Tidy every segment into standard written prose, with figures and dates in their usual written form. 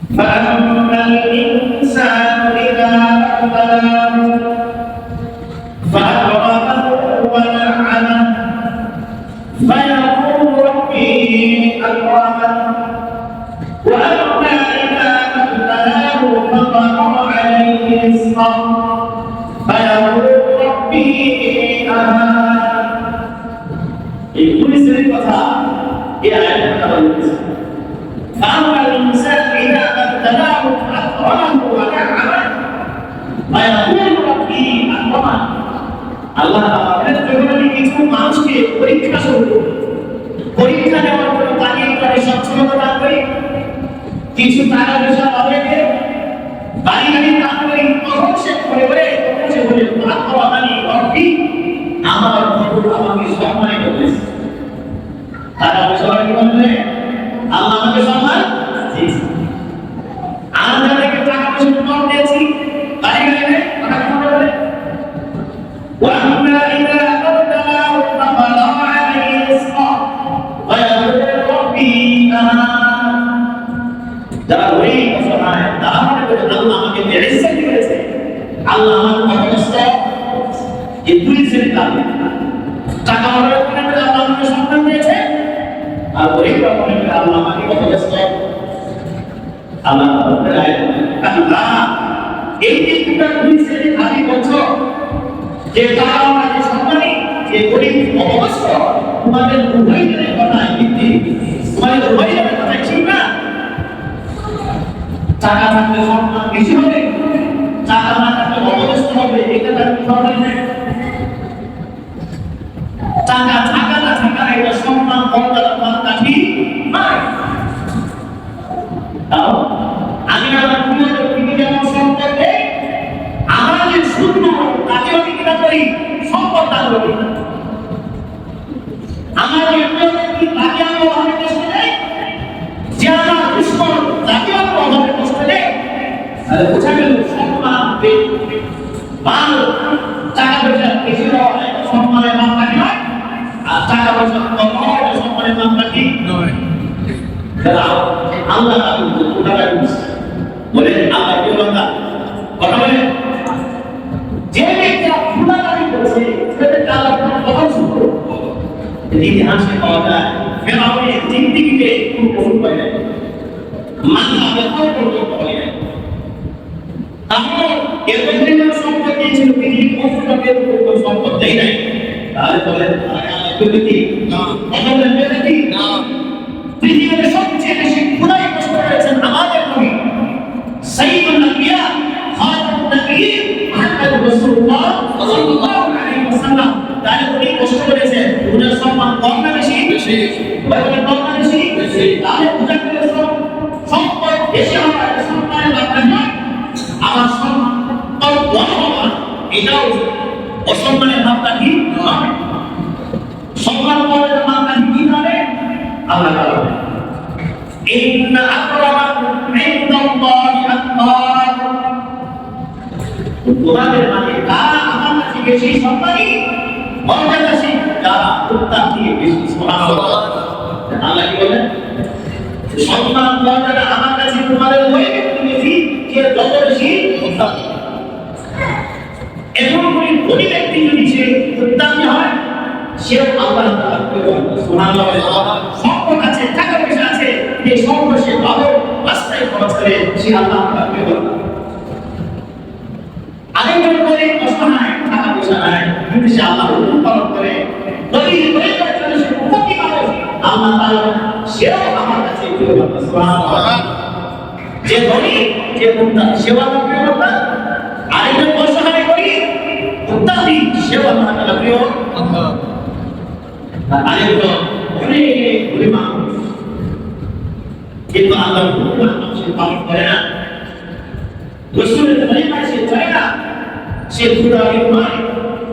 فأما الإنسان إذا ما ابتلاه فأكرمه ونعمه فيقول ربي أكرمن وأما إذا ما ابتلاه فقدر عليه رزقه فيقول ربي أهانن. এই পুলিশের কথা এই আয়াতটা বলছে فأما الإنسان إذا ما ابتلاه فأكرمه ونعمه فيقول ربي أكرمن। আল্লাহ তাআলা যখন কিছু মানুষকে পরীক্ষা শুরু করে পরীক্ষা নেওয়ার জন্য তাদের করে সচ্ছলতা দান করে কিছু টাকা পয়সা পাবে বাড়ি গাড়ি দান করে তখন সে করে তখন সে বলে আত্মবাদানি রব্বি আমার প্রভু আমাকে সম্মানিত করেছে। টাকা পয়সা কি বললে আল্লাহ আমাকে সম্মান দিয়েছে। আমরা থেকে টাকা পয়সা কম দিয়েছি বাড়ি গাড়ি টাকা কম দেবে। وأما إذا ما ابتلاه فقدر عليه رزقه فيقول ربي أهانن। যারা গরিব অসহায় তারা মনে করে আল্লাহ আমাকে ইজ্জত দিয়েছে, আল্লাহ আমাকে কষ্ট এই দুই শ্রেণীর কারণে টাকা অর্জন করে আল্লাহ আমাকে সম্মান দিয়েছে, আর গরিব মনে করে আল্লাহ আমাকে কষ্ট আল্লাহ বলে আল্লাহ এই যে দুই শ্রেণীর আদি বলছো যে টাকা আমাকে সম্মানী যে গরিব অবস্থ তোমাদের উভয়ের কথাই ভিত্তি, তোমাদের উভয়ের কথাই ঠিক না। টাকা থাকলে সম্মান বেশি হবে, টাকা না থাকলে অবস্থ হবে, এটা তার সম্মান নেই। টাকা থাকা না থাকা এটা সম্মান মর্যাদা মাত্রা ঠিক নয়। তাও আমি আমার প্রিয়দের দিকে যেমন সম্পদ দেই, আমার যে শূন্য তাকে আমি কিনা করি সম্পদ দান করি। আমার যে প্রিয়দের দিকে তাকে আমি অভাবে কষ্ট দেই, যে আমার দুশ্মন তাকে আমি অভাবে কষ্ট দেই, তাহলে বোঝা গেল সম্মান মাল টাকা পয়সা বেশি হওয়া সম্মানের মাত্রা কি নয়, আর টাকা পয়সা কম হওয়া সম্মানের মাত্রা কি নয়। আল্লাহ বলে আল্লাহ কি বলেন কথা বলে যে ব্যক্তিরা খুদাদারি করছে সেটা আল্লাহ কখন শুরু ইতিহাসে পাওয়া যায় ফেরাউনের জিন্দেগিতে কোনো কসুর পায় না, মাথা ব্যথাও পর্যন্ত হয় না। তাহলে এর মধ্যে সম্পদ দিয়েছিল পৃথিবীর কষ্টটাকের উপর সম্পদ দেয় নাই, তাহলে বলেন ব্যক্তি না আমাদের ব্যক্তি না। পৃথিবীতে সবচেয়ে বেশি খুদাই কষ্ট করেছেন আমাদের নবী সাইয়্যিদুল আম্বিয়া খাতামুন নবিয়্যিন মুহাম্মদুর রাসূলুল্লাহ সাল্লাল্লাহু আলাইহি ওয়াসাল্লাম। তাহলে উনি কষ্ট করেছেন, উনার সম্মান কম না বেশি? বেশি। বলেন কম না বেশি? বেশি। তাহলে পূজা করে সম্পদ বেশি হওয়ার সম্মানের ব্যাপার নয়, আমার সম্মান কম হওয়া এটাও অসম্মানের ভাবটা কি নয়। সম্মান করার মাত্রা কি নয় আল্লাহ তাআলা ইন্না আকরামাকুম ইনদাল্লাহি আতকাকুম। তোমাদের মানে কারা আমার কাছে বেশি সম্মানী মর্যাদাশীল, যারা মুত্তাকি বেশি। সুবহানাল্লাহ। আল্লাহ কি বলেন সম্মান মর্যাদা আমার কাছে তোমাদের ওই ব্যক্তি বেশি যে যত বেশি মুত্তাকি। এখন কোন ধনী ব্যক্তি যদি সে মুত্তাকি হয় সে আল্লাহ তাআলাকে সুবহানাল্লাহ সম্পদ আছে টাকা পয়সা আছে, এই সম্পদ সে ভালো রাস্তায় খরচ করে সে আল্লাহ তাআলাকে বলে। আরেকজন করে অসহায় টাকা পয়সা নাই কিন্তু সে আল্লাহর হুকুম পালন করে গরিব গরিবের জন্য সে মুক্তি পাবে, আল্লাহ তাআলা সেও আমার কাছে প্রিয় বান্দা। সুবহানাল্লাহ। যে ধনী যে মুত্তাকি সেও আল্লাহর প্রিয় বান্দা, আরেকজন অসহায় গরিব মুত্তাকি সেও আল্লাহ তাআলার প্রিয় বান্দা। আরেকজন অনেক গরিব মানুষ কিন্তু আল্লাহর হুকুম সে পালন করে না, রাসূলের তরিকা সে চলে না, সে খুদাকে মানে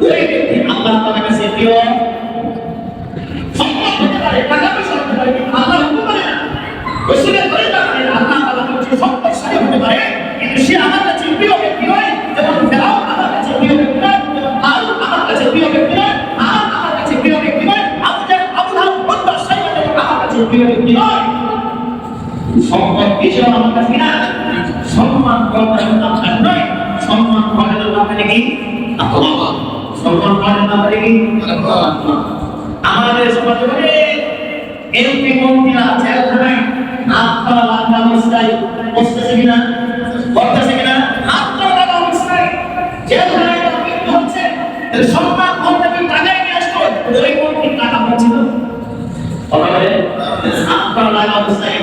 ওই ব্যক্তি আল্লাহ তাআলার কাছে প্রিয়। সম্পদ হতে পারে, টাকা পয়সা হতে পারে, কিন্তু আল্লাহ হুকুম করে না। রাসূলের তরিকা মানে আল্লাহ তাআলার কাছে সম্পদশালী হতে পারে কিন্তু সে আমার কাছে প্রিয় ব্যক্তি নয়। যেমন ফেরাউন আমার কাছে প্রিয় ব্যক্তি নয়, হারুন আমার কাছে প্রিয় ব্যক্তি নয়, আহাব আমার কাছে প্রিয় ব্যক্তি নয়, আবু লাহাব আমার কাছে প্রিয় ব্যক্তি নয়। সম্পদ এসে আমার পাচ্ছি না সম্মান করার আপনার নয় সম্মান করার আপনাকে কি আল্লাহ সম্মান করার আপনাকে কি আল্লাহ আমাদের সমাজে এমপি মন্ত্রীরা জেলখানায় আপনারা লাগা অবস্থায় বসতেছে কিনা করতেছে কিনা আপনারা লাগা অবস্থায় জেলখানায় মৃত্যু হচ্ছে সম্মান করতে কি টাকায় নিয়ে আসতো ওই মন্ত্রী টাকা পাচ্ছে না আপনারা লাগা অবস্থায়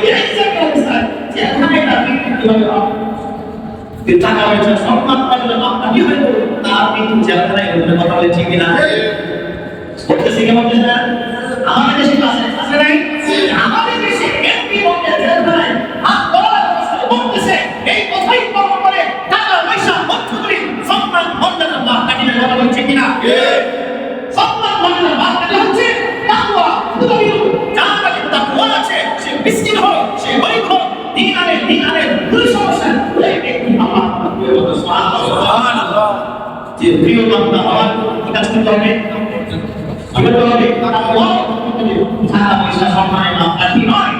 জেলখানায় তার মৃত্যু কিভাবে হবে টাকা পয়সা সম্মান করলে আপনার কি হইতো তার কিন্তু জেলখানায় কথা বলে ঠিক কিনা করতেছে কি বলতেছে না আমাদের দেশে আছে নাই আমাদের দেশে এমপি বলতে জেলখানায় হাত ধরার অবস্থায় বলতেছে এই কথাই বলতে পারে টাকা পয়সা বন্ধ করে সম্মান মর্যাদা বা কাটিয়ে কথা বলছে কিনা সম্মান মর্যাদা বা কাটিয়ে হচ্ছে তাকওয়া দুনিয়া যার কাছে তাকওয়া আছে সে মিসকিন হোক সে গরীব হোক দিন আনে দুই সমস্যা এই ব্যক্তি আমার সুবহানাল্লাহ যে প্রিয় বান্দা আমার কি কাজ করতে হবে আমরা তো হবে টাকা পয়সা সম্মানের মাপকাঠি নয়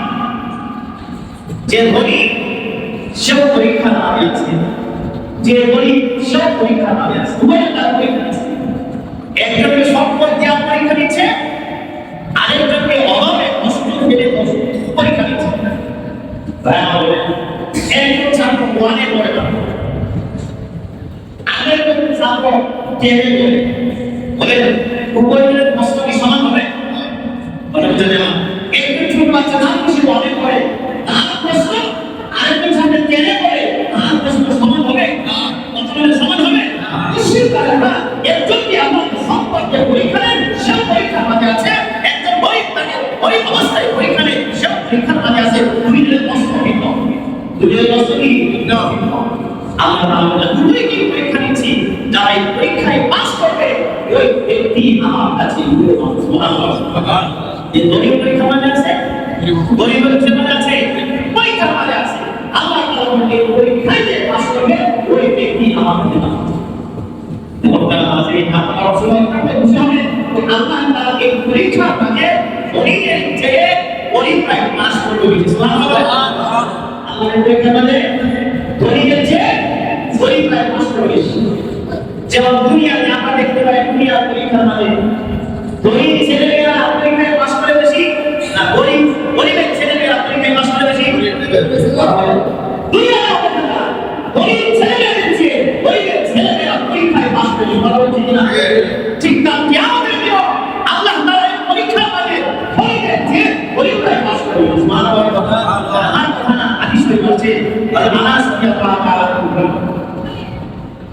যে ধনী সেও পরীক্ষা নামে আছে যে গরিব সেও পরীক্ষা নামে আছে উভয়ের তার পরীক্ষা আছে একজনকে সম্পদ দেওয়া পরীক্ষা দিচ্ছে আরেকজনকে অভাবে কষ্ট ফেলে পরীক্ষা দিচ্ছে একজন ছাত্র ওয়ানে পড়ে না আরেকজন ছাত্র টেনে পড়ে বলে উভয়ের কষ্ট কি সমান হবে একজন ছোট বাচ্চা তার খুশি অনেক করে তার প্রশ্ন আরেকজন সাথে টেনে করে তার প্রশ্ন সমান হবে সমান হবে নিশ্চিত করে না একজন কি আমার সম্পর্কে পরীক্ষা নেন সে পরীক্ষার মাঝে আছে একজন গরিব থাকে গরিব অবস্থায় পরীক্ষা নেন সে পরীক্ষার মাঝে আছে দুইজনের কষ্ট ভিন্ন দুইজনের কষ্ট কি আমরা দুই কি পরীক্ষা নিচ্ছি যারা এই পরীক্ষায় পাস করবে ওই ব্যক্তি আমার কাছে যে গরিব পরীক্ষা মাঝে আছে গরিবের জীবনে আছে পরীক্ষার মাঝে আছে আল্লাহ তাআলা এই পরীক্ষায় যে পাস করবে ওই ব্যক্তি আমার কাছে আপনারা আছে আপনারা অবশ্যই বুঝবেন আল্লাহ তাআলা এই পরীক্ষার মাঝে গরিবের যে পরীক্ষায় পাস করবে সুবহানাল্লাহ আল্লাহ এই পরীক্ষার মাঝে গরিবের যে পরীক্ষায় পাস করবে যেমন দুনিয়াতে আমরা দেখতে পাই দুনিয়ার পরীক্ষার মাঝে গরিব ছেলেমেয়েরা পরীক্ষায় পাস করে বেশি না গরিবের ছেলেমেয়েরা পরীক্ষায় পাস করে বেশি দুনিয়ার অবস্থা গরিব ছেলেমেয়েদের চেয়ে গরিবের ছেলেমেয়েরা পরীক্ষায় পাস করে ভালো হচ্ছে কিনা ঠিক না কিয়ামতের দিন আল্লাহ তাআলা এই পরীক্ষার মাঝে গরিবের চেয়ে পরীক্ষায় পাস করে সুবহানাল্লাহ আর কথা না হাদিস বলছে আনাস রাদিয়াল্লাহু তাআলা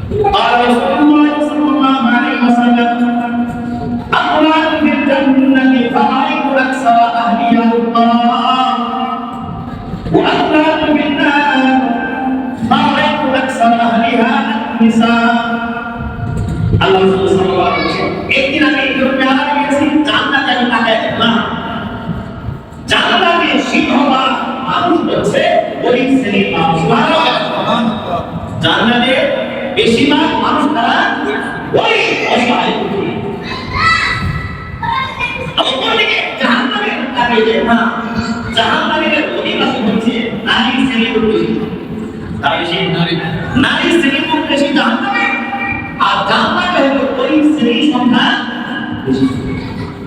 قال رسول الله صلى الله عليه وسلم أقرأت في الجنة فرأيت أكثر أهلها الطلاق وأقرأت في النار فرأيت أكثر أهلها النساء الله صلى الله عليه وسلم একদিন আমি দুনিয়া গেছি জান্নাতে আমি তাকাই দেখলাম জান্নাতে সিংহভাগ মানুষ হচ্ছে গরিব শ্রেণীর মানুষ জান্নাতে বেশিরভাগ মানুষ তারা গরিব অসহায় অন্যদিকে জাহান্নামের তাকে যে না জাহান্নামের অধিবাসী হচ্ছে নারী শ্রেণীর বেশি তারা বেশি নারী শ্রেণীর বেশি জাহান্নামে আর জাহান্নামে হলো গরিব শ্রেণীর সংখ্যা বেশি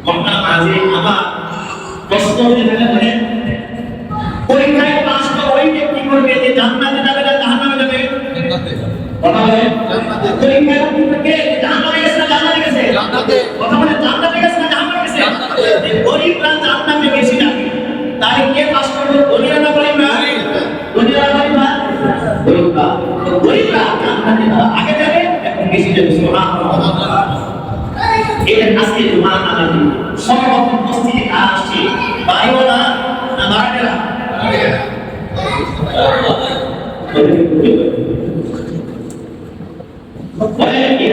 কোনটা মাঝে আমার প্রশ্ন হতে পারে পরীক্ষায় পাস করে ওই ব্যক্তি করবে যে জান্নাতে যাবে না জাহান্নামে যাবে কথা বলে পরীক্ষায় থেকে জান্নাতে গেছে না জান্নাতে গেছে জান্নাতে কথা বলে জান্নাতে গেছে না জাহান্নামে গেছে জান্নাতে গরিবরা জান্নাতে বেশি যাবে তাই কে পাস করবে গরিবরা না গরিবরা গরিবরা জান্নাতে আগে যাবে এখন বেশি যাবে সুবহানাল্লাহ এটা আজকে জুমার নামাজি সর্বপ্রথম মসজিদে আসছে বাড়িওয়ালা না ভাড়াটেরা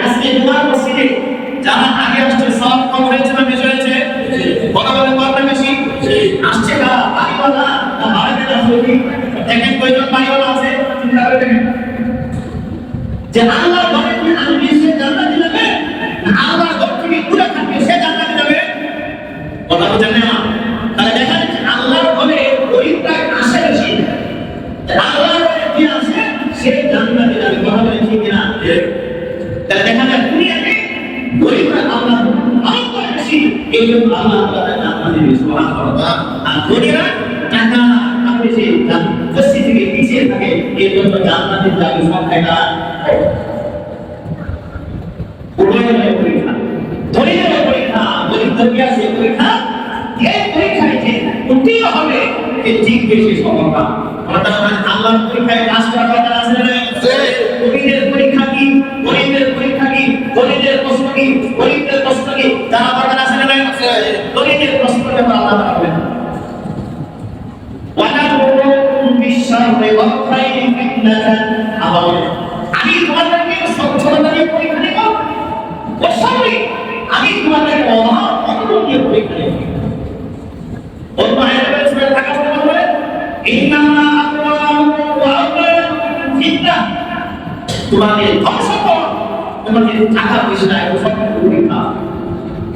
আজকে জুমার মসজিদে যারা আগে আসছে সব কম হয়েছে না বেশি হয়েছে কথা বলে কতটা বেশি আসছে কারা বাড়িওয়ালা না ভাড়াটেরা দেখেন কয়জন বাড়িওয়ালা আছে চিন্তা করে দেখেন যে আল্লাহর ঘরে কি আনবি সে জান্নাতে যাবে না আল্লাহর ঘর থেকে দূরে থাকবে সে জান্নাতে যাবে কথা বুঝেন না তাহলে দেখা যাচ্ছে আল্লাহর ঘরে গরিবরা আসে বেশি আল্লাহ যে আছে সে জান্নাতে যাবে। কথা বলে ঠিক না? তাহলে দেখা যায় দুনিয়াতে গরিবরা আল্লাহ ভালো করে বেশি, এই জন্য আল্লাহ তাআলা জান্নাতে দিবে। সুবহানাল্লাহ। আর গরিবরা টাকা বেশি কষ্টি থেকে পিছিয়ে থাকে, এই জন্য জান্নাতে যাবে সংখ্যাটা উভয়ের পরীক্ষা। ধনীদের পরীক্ষা, গরিবদের আছে পরীক্ষা। এই পরীক্ষায় যে উত্তীর্ণ হবে সে ঠিক বেশি সফলতা। আল্লাহর পরীক্ষায় পাস করার কথা আছে না? গরিবদের পরীক্ষা কি? গরিবদের পরীক্ষা কি? গরিবদের প্রশ্ন কি? গরিবদের প্রশ্ন কি? জানা দরকার আছে না? গরিবদের প্রশ্নকে আল্লাহ তাআলা বলেন ওয়ানাকুম বিশ-শাররি ওয়াল-খাইরি ফিতনাতান। আমি তোমাদেরকে সচ্ছলতা দিয়ে পরীক্ষা নেব, ওয়াস-শাররি আমি তোমাদেরকে অনর্থক দিয়ে পরীক্ষা নেব। অন্য আয়াতে সূরা থাকা বলে ইন্নামা আমওয়ালুকুম ওয়া আওলাদুকুম ফিতনাহ। তোমাদের ধন-সম্পদ, তোমাদের টাকা পয়সা এগুলো সব পরীক্ষা।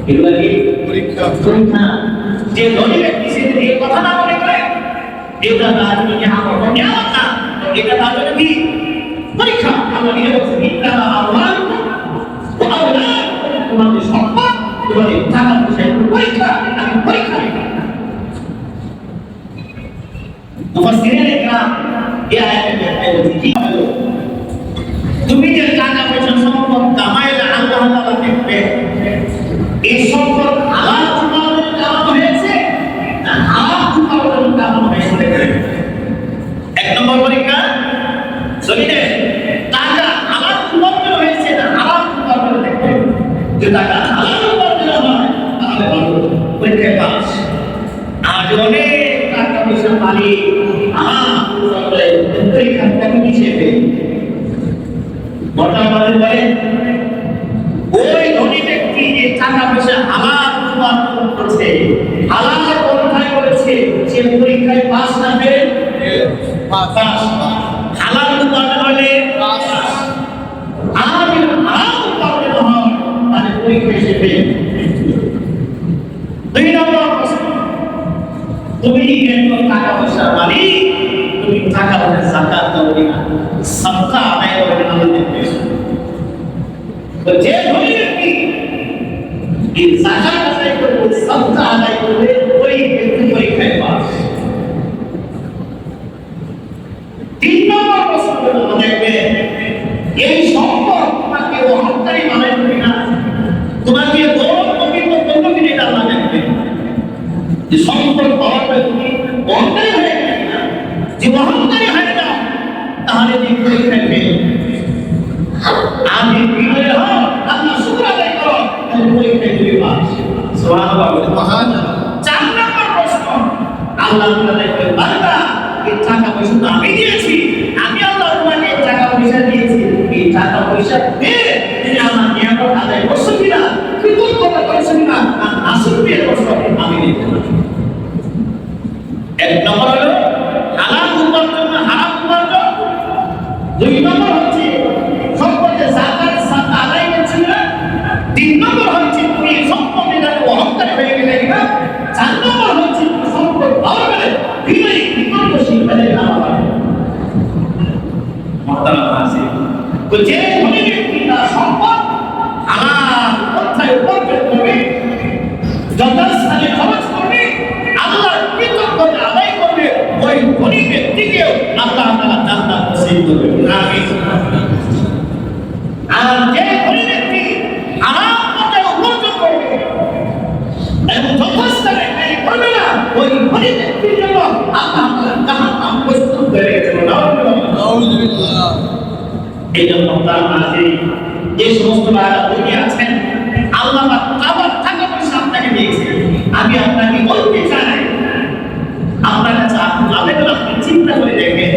এগুলো কি পরীক্ষা? পরীক্ষা। যে ধনী ব্যক্তি সে এই কথা না মনে করে এটা তার জন্য আমার নিয়ামত না, এটা তার জন্য কি পরীক্ষা। আমরা নিয়ে বলছি ইন্নামা আমওয়ালুকুম ওয়া আওলাদুকুম, তোমাদের সম্পদ, তোমাদের টাকা পয়সা এগুলো পরীক্ষা। আমি পরীক্ষা নেব। মুফাসসিরিন ইকরাম এই আয়াতে ব্যাখ্যা করেছেন কি হলো, তুমি যে টাকা পয়সা সম্পদ কামাইলে আল্লাহ তাআলা দেখবে এই সম্পদ হালাল উপার্জনে কামানো হয়েছে না হারাম উপার্জনে কামানো হয়েছে। এক নম্বর পরীক্ষা জমিনে টাকা হালাল উপার্জন হয়েছে না হারাম উপার্জন দেখবে। যে টাকা হালাল উপার্জন হয় তাহলে ভালো, পরীক্ষায় পাস। আর অনেক টাকা পয়সা মালিক পরীক্ষা কম হিসেবে বর্তমানে বলে ওই ধনী ব্যক্তি যে টাকা পয়সা হালাল উপার্জন করছে, হালাল পন্থায় করেছে, সে পরীক্ষায় পাস না ফেল? পাস। হালাল উপার্জন হলে পাস, আর হারাম উপার্জন হয় মানে পরীক্ষায় সে ফেল। দুই নম্বর প্রশ্ন, তুমি একজন টাকা পয়সার মালিক, তুমি টাকা পয়সা যাকাত দাও কিনা, সাদকা আদায় করো কিনা দেখবে। তো যে ধনী ব্যক্তি এই যাকাত আদায় করবে, সাদকা আদায় করবে, ওই ব্যক্তি পরীক্ষায় পাস। তিন নম্বর প্রশ্ন হলো দেখবে এই সম্পদ তোমাকে অহংকারী বানায় কিনা, তোমাকে গৌরব পবিত্র করবে কিনা, এটা আল্লাহ দেখবে। যে সম্পদ পাওয়ার পরে তুমি অহংকারী হয়ে গেলে কিনা, যে অহংকারী হয়ে যাও তাহলে তুমি পরীক্ষায় ফেল। আর যদি বিনয়ী হও, আল্লাহ শুকর আদায় করো, তাহলে পরীক্ষায় তুমি পাস। সুবহানাল্লাহ। চার নম্বর প্রশ্ন, আল্লাহ তাআলা দেখবে বান্দা এই টাকা পয়সা তো আমি দিয়েছি, আমি আল্লাহ তোমাকে টাকা পয়সা দিয়েছি, এই টাকা পয়সা দিয়ে তুমি আমার নিয়ামত আদায় করছো কিনা, কৃতজ্ঞতা করছো কিনা, আর নাসিব দিয়ে করছো আমি দেখতে পাচ্ছি। এক নম্বর হলো হালাল উপার্জন না হারাম উপার্জন। দুই নম্বর হচ্ছে সম্পদে যাকাত সাদকা আদায় করছি না। তিন নম্বর হচ্ছে তুমি সম্পদে অহংকারী হয়ে গেলে কিনা। চার নম্বর হচ্ছে সম্পদ পাওয়া গেলে বিনয়ী কৃতজ্ঞশীল হয়ে গেলে আমার মহতারাম আছে। তো যে ধনী ব্যক্তি তার সম্পদ হালাল পন্থায় উপার্জন করবে, যথাস্থানে খরচ করবে, আল্লাহর কৃতজ্ঞতা আদায় করবে, ওই ধনী ব্যক্তিকেও আল্লাহ তাআলা জান্নাত নসিব করবেন। আমিন। আর যে ধনী ব্যক্তি হারাম পথে উপার্জন করবে এবং যথাস্থানে ব্যয় করবে না, ওই ধনী ব্যক্তির জন্য আল্লাহ তাআলা জাহান্নাম প্রস্তুত করে রেখেছেন। নাউযুবিল্লাহ। এই জন্য যে সমস্ত ভাইরা ধনী আছেন, আল্লাহ পাক টাকা পয়সা আপনাকে দিয়েছেন, আমি আপনাকে বলতে চাই আপনার কাছে আবেদন, আপনি চিন্তা করে দেখেন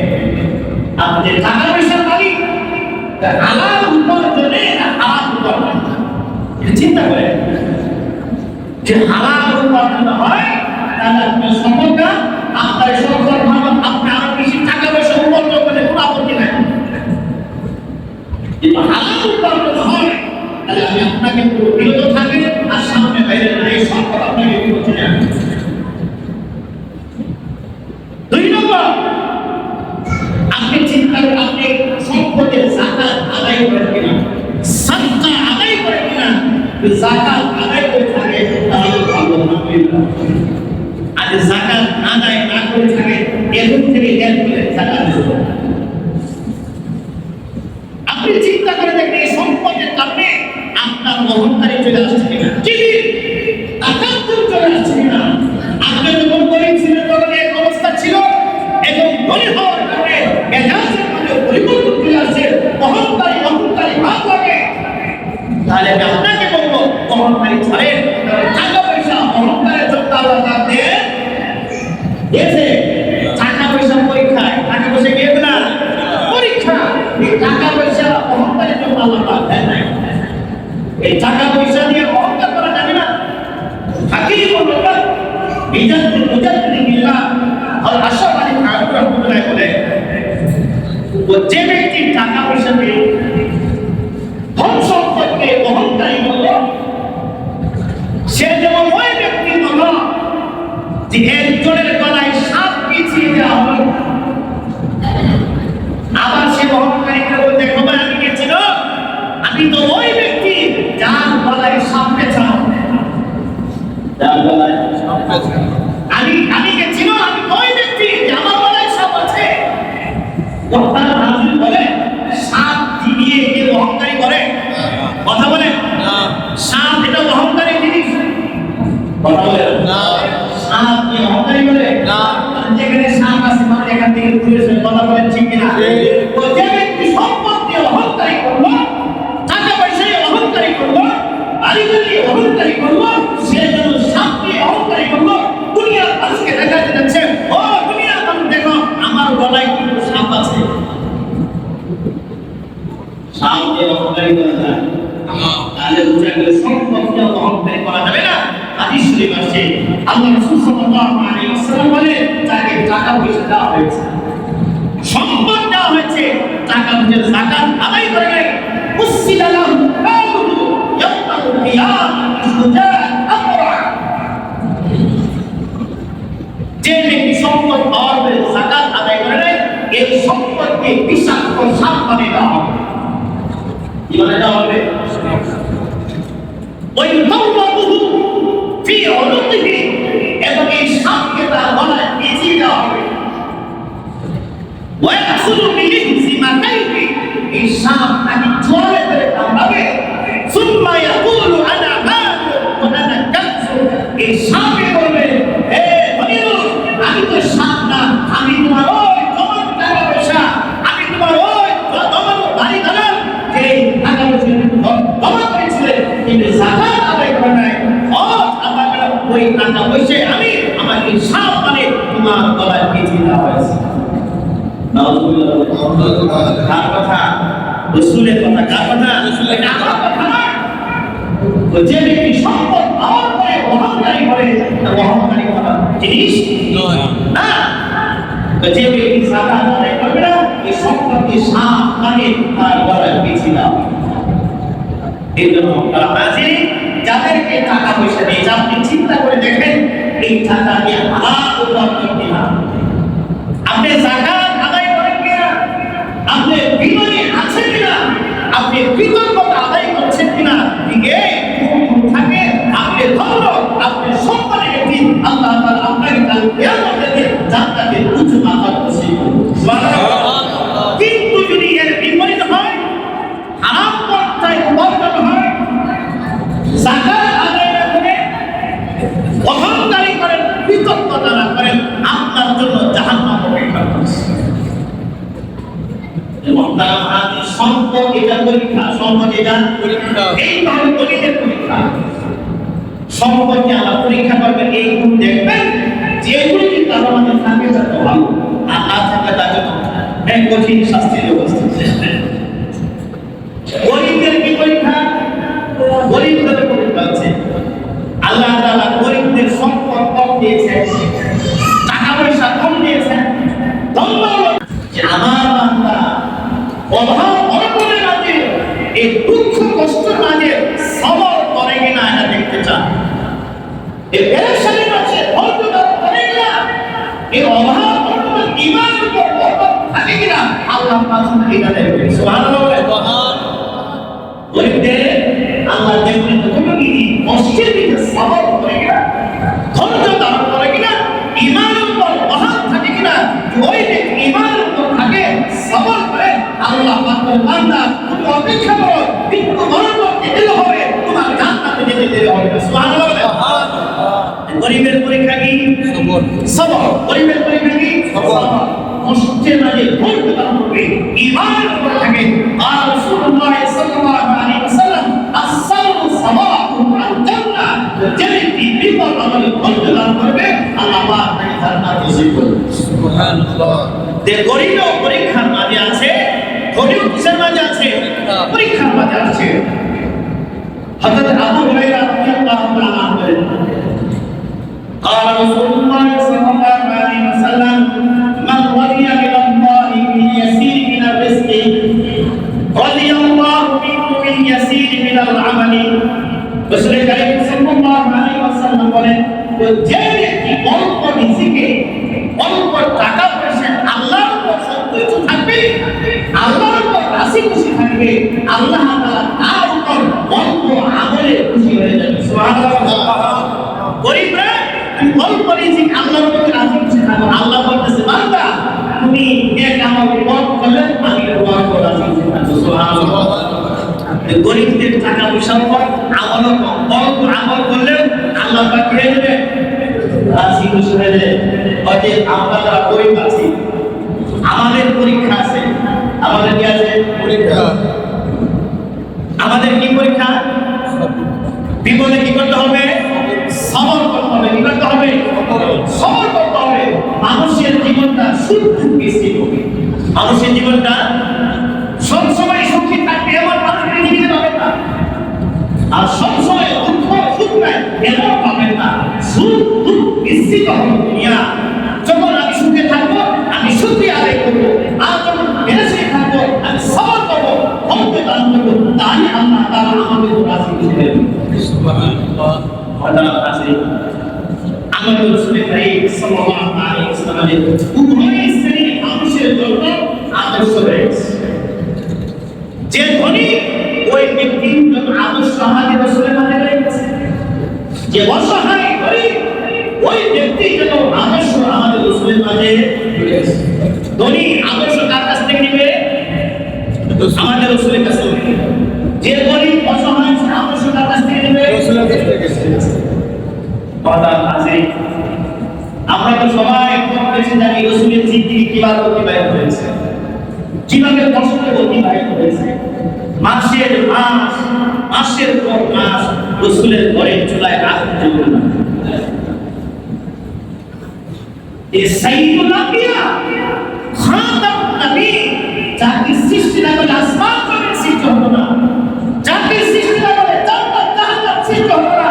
আপনি যে টাকা পয়সার মালিক হালাল উপার্জনে না হারাম উপার্জনে, চিন্তা করে যে হালাল উপার্জন হয় তাহলে আপনি সম্পদটা আপনার সরকার ভাবে আপনি আরো বেশি টাকা পয়সা উপার্জন করলে কোনো আপত্তি নাই। কিন্তু হালাল উপার্জন হয় তাহলে আমি আপনাকে বিরত থাকি আর সামনে বাইরে না, এই সম্পদ আপনাকে বিরত নেই। দুই নম্বর, আপনি চিন্তা আদায় করে কিনা, সাদকা আদায় করে কিনা, যাকাত আদায় করে থাকে, তাহলে আলহামদুলিল্লাহ। আর যাকাত আদায় না করে থাকে, এরকম থেকে জ্ঞান করে যাকাত দেবে। আপনি চিন্তা করে দেখেন এই সম্পদের কারণে আপনার অহংকারে চলে আসছে কিনা, যদি তাকাব্বুর চলে আসছে কিনা। আপনি যখন গরিব ছিলেন তখন এক অবস্থা ছিল, এবং ধনী হওয়ার কারণে মেজাজের মধ্যে পরিবর্তন চলে আসছে, অহংকারী ভাব লাগে। তাহলে আমি আপনাকে বলবো অহংকারী ছাড়েন, টাকা পয়সা অহংকারের জন্য আল্লাহ তার দিয়েছে। টাকা পয়সা পরীক্ষায়, টাকা পয়সা কি হবে না পরীক্ষা, এই টাকা পয়সা অহংকারের জন্য আল্লাহ তার দেন নাই। এই টাকা পয়সা দিয়ে অহংকার করা যাবে না। হাকিম বললেন বিজাতুল মুজাদ্দিদিল্লাহ আল আশরাফ আলী থানভী রাহমাতুল্লাহ বলে, যে ব্যক্তি টাকা পয়সা দিয়ে ধন সম্পদকে অহংকারী বলল, সে যেমন ওই ব্যক্তি বলল যে একজনের গলায় সাপ পিছিয়ে দেওয়া হল। আবার সে অহংকারীকে বলতে, খবর আমি কে ছিল, আমি তো ওই ব্যক্তি যার গলায় সাপ পেঁচা, আমি কে ছিল, আমি ওই ব্যক্তি যে আমার গলায় সাপ আছে। বক্তারা নাজিল বলে, সাপ দিয়ে কেউ অহংকারী করে? কথা বলে না। সাপ এটা অহংকারী জিনিস? কথা বলে না। সাপ কি অহংকারী করে? না। যেখানে সাপ আছে মানে এখান থেকে দূরে সরে কথা বলেন, ঠিক কিনা? তো যে ব্যক্তি সম্পদ দিয়ে অহংকারী করলো, টাকা পয়সায় অহংকারী করলো, বাড়িগুলি অহংকারী করলো, সে যেন সাপ দিয়ে অহংকারী করলো। দুনিয়ার মানুষকে দেখাতে যাচ্ছে, ও দুনিয়ার মানুষ দেখো আমার গলায় কিন্তু সাপ আছে। সাপ দিয়ে অহংকারী করা যায়? তাহলে বুঝা গেল সম্পদ দিয়ে অহংকারী করা যাবে না। হাদিস শরীফ আছে, আল্লাহ রাসূল সাল্লাল্লাহু আলাইহি ওয়াসাল্লাম বলে, যাকে টাকা পয়সা দেওয়া হয়েছে, সম্পদ দেওয়া হয়েছে, টাকা পয়সা যাকাত আদায় করে নাই, উসিলা লাহু কাউলুহু ইয়াউমাল কিয়ামাতি সুজাআন আমরা। যে ব্যক্তি সম্পদ পাওয়ার পরে যাকাত আদায় করে নাই, এই সম্পদকে বিষাক্ত সাপ বানিয়ে দেওয়া হবে। কি বানিয়ে দেওয়া হবে? ওই তাওবাতুহু ফি উনুকিহি, এবং এই সাপকে তার গলায় পেঁচিয়ে দেওয়া হবে। ওয়া ইয়াখুযু বিলিহজিমাতাইহি, এই সাপ নাকি জোরে ধরে কামড়াবে। সুম্মা ইয়াকুলু আনা মালু ওয়া আনা কানজু, এই সাপে বলবে, হে হরিণ, আমি তো সাপ না, আমি তোমার ওই জমানো টাকা পয়সা, আমি তোমার ওই জমানো বাড়ি দালান, যে টাকা পয়সা জমা করেছিলে কিন্তু যাকাত আদায় করে নাই। ওই টাকা পয়সা আমি আমার এই সাপ মানে তোমার গলায় পেঁচিয়ে দেওয়া হয়েছে। কার কথা? রাসূলের কথা। কার কথা? এটা আমার কথা না। যে ব্যক্তি সম্পদ পাওয়ার পরে অহংকারী করে, অহংকারী করা জিনিস না। যে ব্যক্তি যাকাত আদায় করবে না, এই সম্পদকে সাপ মানে তার গলায় পেঁচিয়ে দেওয়া। এই জন্য যাদেরকে টাকা পয়সা দিয়ে, আপনি চিন্তা করে দেখেন এই টাকা দিয়ে হালাল উপার্জন কিনা, আপনি যাকাত আদায় করেন কিনা, আপনি বিনয়ী আছেন কিনা, আপনি কৃতজ্ঞতা আদায় করছেন কিনা, থাকে আপনি ধন্য, আপনি সম্মানের দিন আল্লাহ তাআলা আপনাকে কাল কিয়ামতের দিন জান্নাতে উঁচু মাকাম নসিব করবেন। সুবহানাল্লাহ। কিন্তু যদি এর বিপরীত হয়, হারাম পন্থায় উপার্জন হয়, যাকাত আদায় না করে, অহংকারী করেন, কৃতজ্ঞতা না করেন, আপনার জন্য জাহান্নাম অপেক্ষা করছে। এবং তারা হাদিস সম্পদ এটা পরীক্ষা, সম্পদ এটা পরীক্ষা, এইভাবে গণিতের পরীক্ষা। সম্পদকে আল্লাহ পরীক্ষা করবেন, এই গুণ দেখবেন, যেগুলি কিন্তু আমাদের থাকে তাতে ভালো, আর না থাকলে তাকে এক কঠিন শাস্তির ব্যবস্থা। গরিবদের কি পরীক্ষা? গরিবদের পরীক্ষা আছে। আল্লাহ তাআলা গরিবদের সম্পদ কম দিয়েছেন, টাকা পয়সা কম দিয়েছেন, ধন্যবাদ যে আমার বান্দা অভাব অনটনের মাঝে, এই দুঃখ কষ্টের মাঝে সবর করে কিনা এটা দেখতে চান। এই পেরেশানির মাঝে ধৈর্য ধারণ করে কিনা, এই অভাব অনটন ঈমানের উপর বরকত থাকে কিনা, আল্লাহ পাক এটা দেখবেন। সুবহানাল্লাহ। কষ্টের ভিতরে সবর করে কিনা, ধৈর্য ধারণ করে কিনা, ঈমানের উপর অটল থাকে কিনা, ওই ব্যক্তি ঈমানের উপর থাকে, সবর করে, আল্লাহ পাক বলেন বান্দা তুমি অপেক্ষা করো, কিন্তু মরণ করতে দেরি হবে, তোমার জান্নাতে যেতে দেরি হবে না। সুবহানাল্লাহ। গরিবের পরীক্ষা কি? সবর। গরিবের পরীক্ষা কি? সবর। কষ্টের মাঝে ধৈর্য ধারণ করবে, ঈমানের উপর থাকে। আর রাসূলুল্লাহ সাল্লাল্লাহু আলাইহি ওয়াসাল্লাম as-sabru sabahu al-jannah, যে ব্যক্তি বিপদ আমলে ধৈর্য ধারণ করবে আল্লাহ পাক তাকে জান্নাত নসিব করবে। সুবহানাল্লাহ। যে গরিবও পরীক্ষার মাঝে আছে, ধনীও কিসের মাঝে আছে? পরীক্ষার মাঝে আছে। হযরত আবু হুরায়রা রাদিয়াল্লাহু তাআলা বলেন قال رسول الله صلى الله عليه وسلم من رضي بالله باليسير من الرزق رضي الله منه باليسير من العمل। রাসূল কারীম সাল্লাল্লাহু আলাইহি ওয়াসাল্লাম বলেন যে ব্যক্তি অল্প রিজিকে অল্প টাকা পয়সা আল্লাহর উপর সন্তুষ্ট থাকবে, আল্লাহর উপর রাজি খুশি থাকবে, আল্লাহ তাআলা তার উপর অল্প আমলে খুশি হয়ে যাবে। সুবহানাল্লাহ। গরিবরা অল্প রিজিক আল্লাহর উপর রাজি খুশি থাকো, আল্লাহ বলতেছে বান্দা তুমি এক আমল কম করলে আমি তোমার উপর রাজি খুশি থাকবো। সুবহানাল্লাহ। গরিবদের টাকা পয়সার উপর আমল কম, অল্প আমল করলেও আল্লাহ পাক হয়ে যাবে রাজি খুশি হয়ে যাবে। অতএব আমরা যারা গরিব আছি আমাদের পরীক্ষা আছে, আমাদের কি আছে? পরীক্ষা। আমাদের কি পরীক্ষা? বিপদে কি করতে হবে? সবর করতে হবে। কি করতে হবে? সবর করতে হবে। মানুষের জীবনটা সুখ বেশি হবে, মানুষের জীবনটা সবসময় সুখী থাকবে এমন মানুষ পৃথিবীতে পাবেন না, আর সবসময় দুঃখ সুখ নাই এমন পাবেন না। সুখ দুঃখ মিশ্রিত হবে দুনিয়া। যখন আমি সুখে থাকবো আমি শুকরিয়া আদায় করবো, আর যখন বেঁচে থাকবো আমি সবর করবো, ধৈর্য ধারণ করবো, তাই আল্লাহ তাআলা আমাদের রাজি খুশি হবেন। সুবহানাল্লাহ। আমাদের রাসূল কারীম সাল্লাল্লাহু আলাইহি ওয়াসাল্লামের উভয় শ্রেণীর মানুষের জন্য আদর্শ রয়েছে। যে ধনী ওই ব্যক্তির জন্য আদর্শ আমাদের রাসূলের মাঝে রয়েছে, যে অসহায় গরিব ওই ব্যক্তির জন্য আদর্শ আমাদের রাসূলের মাঝে রয়েছে। ধনী আদর্শ কার কাছ থেকে নেবে? আমাদের রাসূলের কাছ থেকে। যে গরিব অসহায় আদর্শ কার কাছ থেকে নেবে? রাসূলের কাছ থেকে। কথা আছে, আমরা তো সবাই কম বেশি জানি রাসূলের জিন্দেগি কিভাবে অতিবাহিত হয়েছে, কিভাবে কষ্টে অতিবাহিত হয়েছে। মাসের পর মাস রাসূলের ঘরের চুলায় আগুন জ্বলবে না। এই সাইয়্যিদুল আম্বিয়া খাতামুন নবী, যাকে সৃষ্টি না করলে আসমান জমিন সৃষ্টি হতো না, যাকে সৃষ্টি না করলে জান্নাত জাহান্নাম সৃষ্টি হতো না,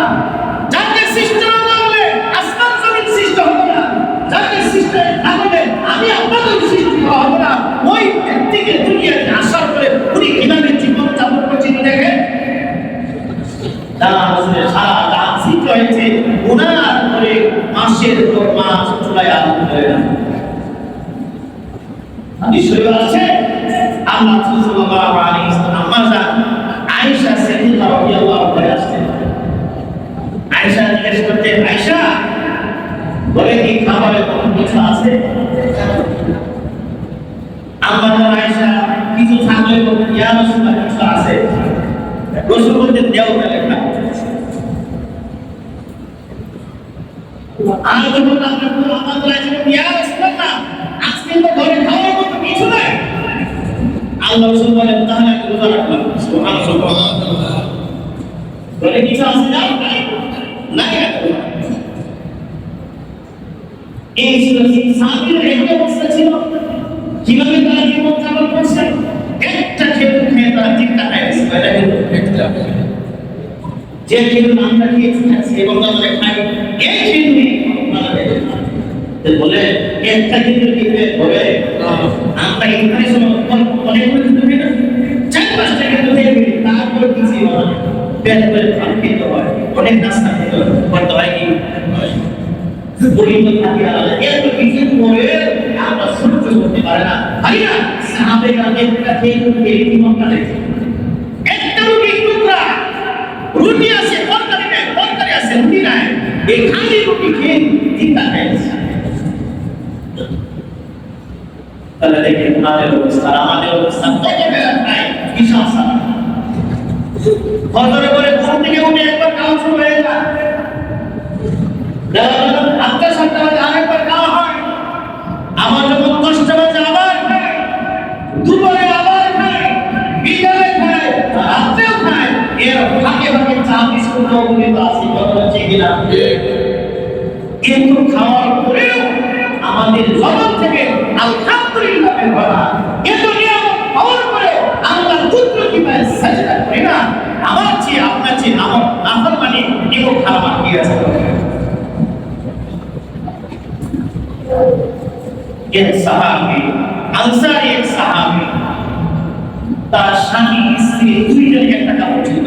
যাকে সৃষ্টি না করলে আসমান জমিন সৃষ্টি হতো না, যাকে সৃষ্টি না করলে আমি আপনাদের সৃষ্টি হতো না, ওই ব্যক্তিকে দুনিয়াতে আসার পরে উনি কিভাবে জীবন যাপন করছেন দেখেন। সারা রাত সৃষ্টি হয়েছে, ওনার পরে মাসের পর মাস চুলায় আগুন ধরে না। শরীফ আছে আল্লাহ সাল্লাল্লাহু আলাইহি ওয়াসাল্লাম আম্মা আয়েশা সিদ্দিকা রাদিয়াল্লাহু তাআলা আসছেন। আয়েশা জিজ্ঞেস করতেন, আয়েশা বলে কি খাবারে কোনো কিছু আছে? আম্মা আয়েশা কিছু থাকলে বলতেন ইয়া রাসূলুল্লাহ কিছু আছে। রাসূল বলতেন দেও তাহলে খাও। আমি বললাম আমাদের আয়েশা ইয়া রাসূলুল্লাহ আজকে তো ঘরে খাওয়ার মতো কিছু নাই। আল্লাহ রাসূল বলেন তাহলে আমি রোজা রাখলাম। সুবহানাল্লাহ। ঘরে কিছু আছে না? নাই। এই ছিল সাহাবীদের একটা অবস্থা ছিল, কিভাবে তারা জীবন যাপন করছে। একটা খেজুর খেয়ে তারা তিনটা খাইছে, একটা যে খেজুর আমরা খেয়েছি এবং আমরা খাই, এই খেজুরই বলে একটা খেজুর দিতে হবে। আমরা এখানে অনেকগুলো খেজুর খাই না, 4-5টা খেজুর খেয়ে ফেলি, তারপরে কিছু হয় পেট করে খান খেতে হয়, অনেক নাস্তা খেতে হয়, করতে হয় কি গরিব থাকে আলাদা এত কিছু করে আমরা সহ্য করতে পারে না। পারি না সাহাবেরা একটা খেজুর খেয়ে কি মন কাটে, একটা রুটি টুকরা রুটি আছে তরকারি নাই, এই খালি রুটি খেয়ে চিন্তা খাইছে। তাহলে দেখেন আমাদের অবস্থা কত বেলা খায় বিশাল সারা ফজরে করে ঘুম থেকে উঠে একবার খাওয়া শুরু হয়ে যায়, আটটা সাতটা বাজে আরেকবার খাওয়া হয়, আবার যখন 10টা বাজে আবার খায়, দুপুরে আবার খায়, বিকালে খায়, রাত্রেও খায়, এর ফাঁকে ফাঁকে চা বিস্কুট অবনীত আছে, কথা হচ্ছে কিনা? কিন্তু খাওয়ার পরেও আমাদের জবান থেকে আলহামদুলিল্লাহ বের হয় না। কিন্তু নিয়ামত পাওয়ার পরে আল্লাহর পুত্র কিভাবে সাজদা করে না, আমার চেয়ে আপনার চেয়ে আমার নাফরমানি এও খারাপ আর কি আছে? এক সাহাবী, আনসারী এক সাহাবী, তার স্বামী স্ত্রী দুইজনে একটা কাপড় ছিল।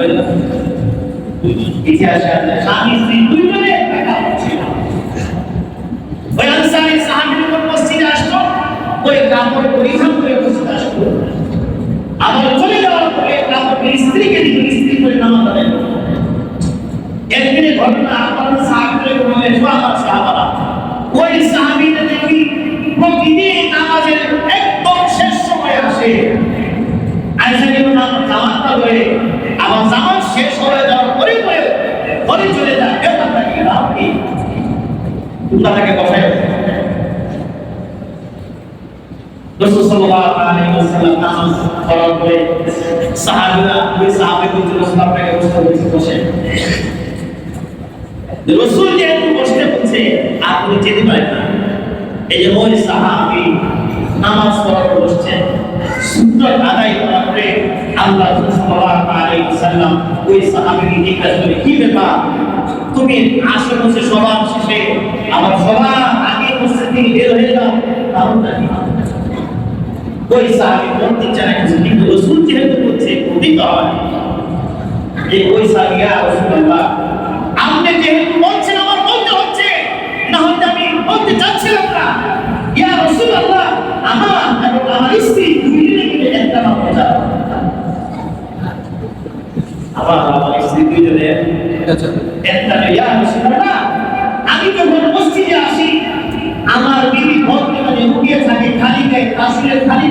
ইতিহাসে আছে স্বামী স্ত্রী দুইজনে একটা কাপড় ছিল। ওই আনসারী সাহাবী যখন মসজিদে আসতো, ওই কাপড় পরিধান করে মসজিদে আসতো, আবার চলে যাওয়ার পরে কাপড় স্ত্রীকে দিত, স্ত্রী করে নামাজ আদায় করত। একদিনের ঘটনা আপনাদের সাহাবীদের বলে আমার সাহাবারা, ওই সাহাবীরা দেখি প্রতিদিন নামাজের একদম শেষ সময় আসে, আয়েশা যখন জামাতটা ধরে আবার জামাত শেষ হয়ে যাওয়ার পরে পরে ঘরে চলে যায়, ব্যাপারটা কি আপনি তাকে বসায় রাসূল সাল্লাল্লাহু আলাইহি ওয়াসাল্লাম নামাজ পড়ার পরে সাহাবীরা ওই সাহাবীদের রাসূলকে বসে রাসূল যেহেতু বসতে বলছে আপনি যেতে পারেন না, এই যে ওই সাহাবী নামাজ পড়ার বসছেন, সুন্নাত আদায় করার পরে আল্লাহ সাল্লাল্লাহু আলাইহি ওয়াসাল্লাম ওই সাহাবীকে জিজ্ঞাসা করে, কি ব্যাপার তুমি আশেপাশে সবার শেষে আবার সবার আগে মসজিদ থেকে বের হয়ে যাও, কারণটা কি? ওই সাহাবী বলতে চায় কিন্তু রাসূল যেহেতু বলছে দিতে হয়, যে ওই সাহাবী ইয়া রাসূলুল্লাহ আপনি যেহেতু বলছেন আমার বলতে হচ্ছে, না হলে আমি বলতে চাচ্ছিলাম না। ইয়া রাসূলুল্লাহ আমার এবং আমার স্ত্রী দুইজনে মিলে একটা নামাজ পড়া, আমার স্ত্রী দুইজনে একটা, ইয়া রাসূলুল্লাহ আমি যখন মসজিদে আসি আমার বিবি ঘরে মানে উঠিয়ে থাকে খালি গায়ে, আসলে খালি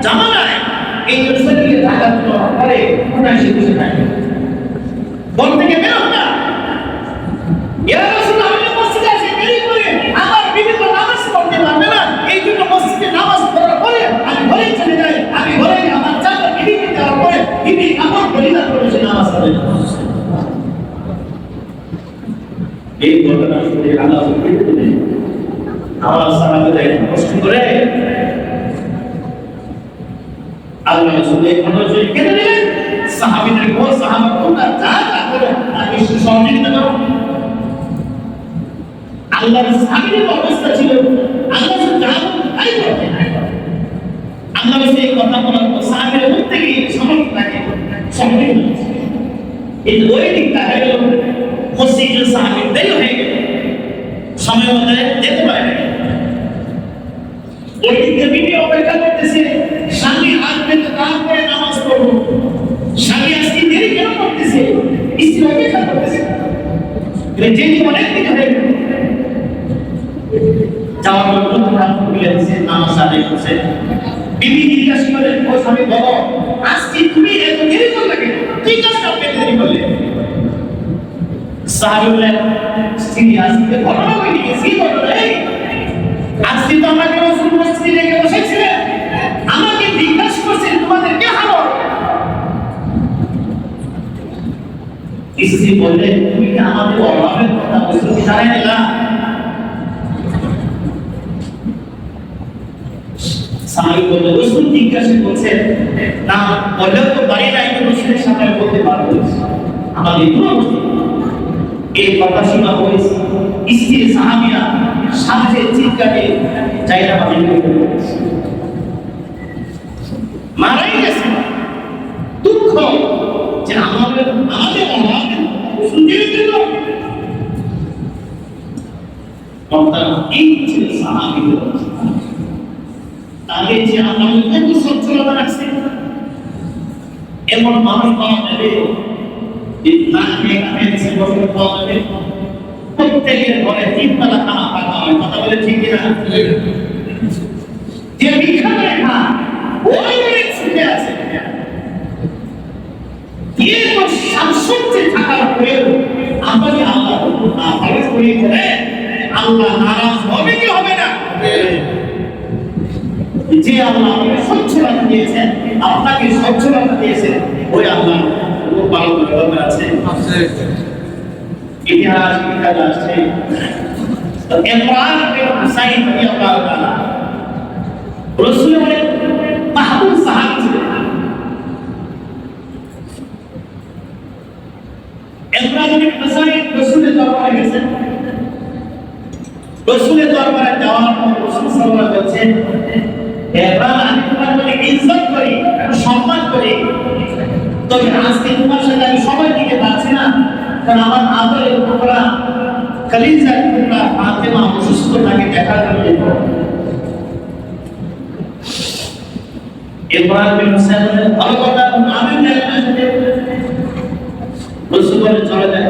জামা নাই, এই শরীরে ঢাকা পরে ওটা এসে বসে থাকে, ঘর থেকে বের হয় না। ইয়া রাসূলুল্লাহ আমি মসজিদে আসি দেরি করে, আমার বিবি তো নামাজ পড়তে পারবে না, এই জন্য মসজিদে নামাজ পড়ার পরে আমি ঘরে চলে যাই, আমি ঘরে আমার চাদর বিবিকে দেওয়ার পরে বিবি কাপড় পরিধান করেছে নামাজ পড়ে। এই ঘটনা শুনে আল্লাহ আমার সাহাবাদের প্রশ্ন করে আল্লাহ রাসূল এই ঘটনা কেন দিলেন? সাহাবীদের কোন সাহাবা তোমরা যা যা করো আমি সহযোগিতা করো। আল্লাহর সাহাবীদের অবস্থা ছিল আল্লাহ যা তাই করতে, আল্লাহ এই কথা বলার পর সাহাবীদের মধ্যে থেকে সমর্থন থাকে, সমর্থন এই ওই দিকটা হয়ে গেল মসজিদের সাহাবী দেরি হয়ে গেল, সময় মতো যেতে পারে না। ওই দিকে বিবি অপেক্ষা করতেছে স্বামী আসবে তো তারপরে নামাজ পড়বো, স্বামী আজকে দেরি কেন করতেছে, স্ত্রী অপেক্ষা করতেছে, যেহেতু অনেক দিন হয়ে গেল যাওয়ার পর খুলে দিচ্ছে, নামাজ আদায় করছে। বিবি জিজ্ঞাসা করে ও স্বামী বলো আজকে তুমি এত দেরি করলে কেন, কি কাজটা আপনি দেরি করলে? সাহাবী বললেন স্ত্রী আজকে ঘটনা হয়ে গেছে, কি ঘটনা? আজকে তো আমাকে রাসূল মসজিদে রেখে বসেছিলেন, আমাকে জিজ্ঞাসা করছেন তোমাদের কি হালত? স্ত্রী বললেন তুমি কি আমাদের অভাবের কথা রাসূল জানেন না? সাহাবী বললেন রাসূল জিজ্ঞাসা করছেন না, বললেন তো বাড়ি নাই তো রাসূলের সাথে বলতে পারবো আমাদের কোন অবস্থা। এই কথা শোনা হয়েছে স্ত্রী সাহাবীরা সাথে চিৎকারে জায়গা বানিয়ে মারাই গেছে, দুঃখ যে আমাদের অভাব সুন্দর দিল। এই ছিল সাহাবীদের তাদের যে আল্লাহ কত সচ্ছলতা রাখছে, এমন মানুষ পাওয়া যাবে যে না খেয়ে বছর পাওয়া যাবে, প্রত্যেকের ঘরে 3 বেলা খানা পাকা হয়, কথা বলে ঠিক কিনা? যে ভিক্ষা করে খায় ওই অনেক সুখে আছে। এত সামর্থ্যে থাকার পরেও আমরা কি আল্লাহ ভালো করি বলে আল্লাহ নারাজ হবে কি হবে না? যে আল্লাহ আপনাকে সচ্ছলতা দিয়েছেন, আপনাকে সচ্ছলতা দিয়েছেন, ওই আল্লাহ পালন করার দরকার আছে। ইতিহাস কিতাবে আছে ইমরান বিন হুসাইন রাদিয়াল্লাহু তাআলা রাসূলের মাহবুব সাহাবী ছিলেন। ইমরান বিন হুসাইন রাসূলের দরবারে গেছেন। রাসূলের দরবারে যাওয়ার পর রাসূল সাল্লাল্লাহু আলাইহি ওয়াসাল্লাম বলছেন, ইমরান আমি তোমার প্রতি ইজ্জত করি, সম্মান করি, তবে আজকে তোমার সাথে আমি সময় দিতে পারছি না, কারণ আমার আদরের টুকরা কলিজার টুকরা ফাতেমা অসুস্থ, তাকে দেখার জন্য যাব। ইমরান বিন হুসাইন ভালো কথা, আমি আপনার সাথে রাসূল বলে চলে যায়।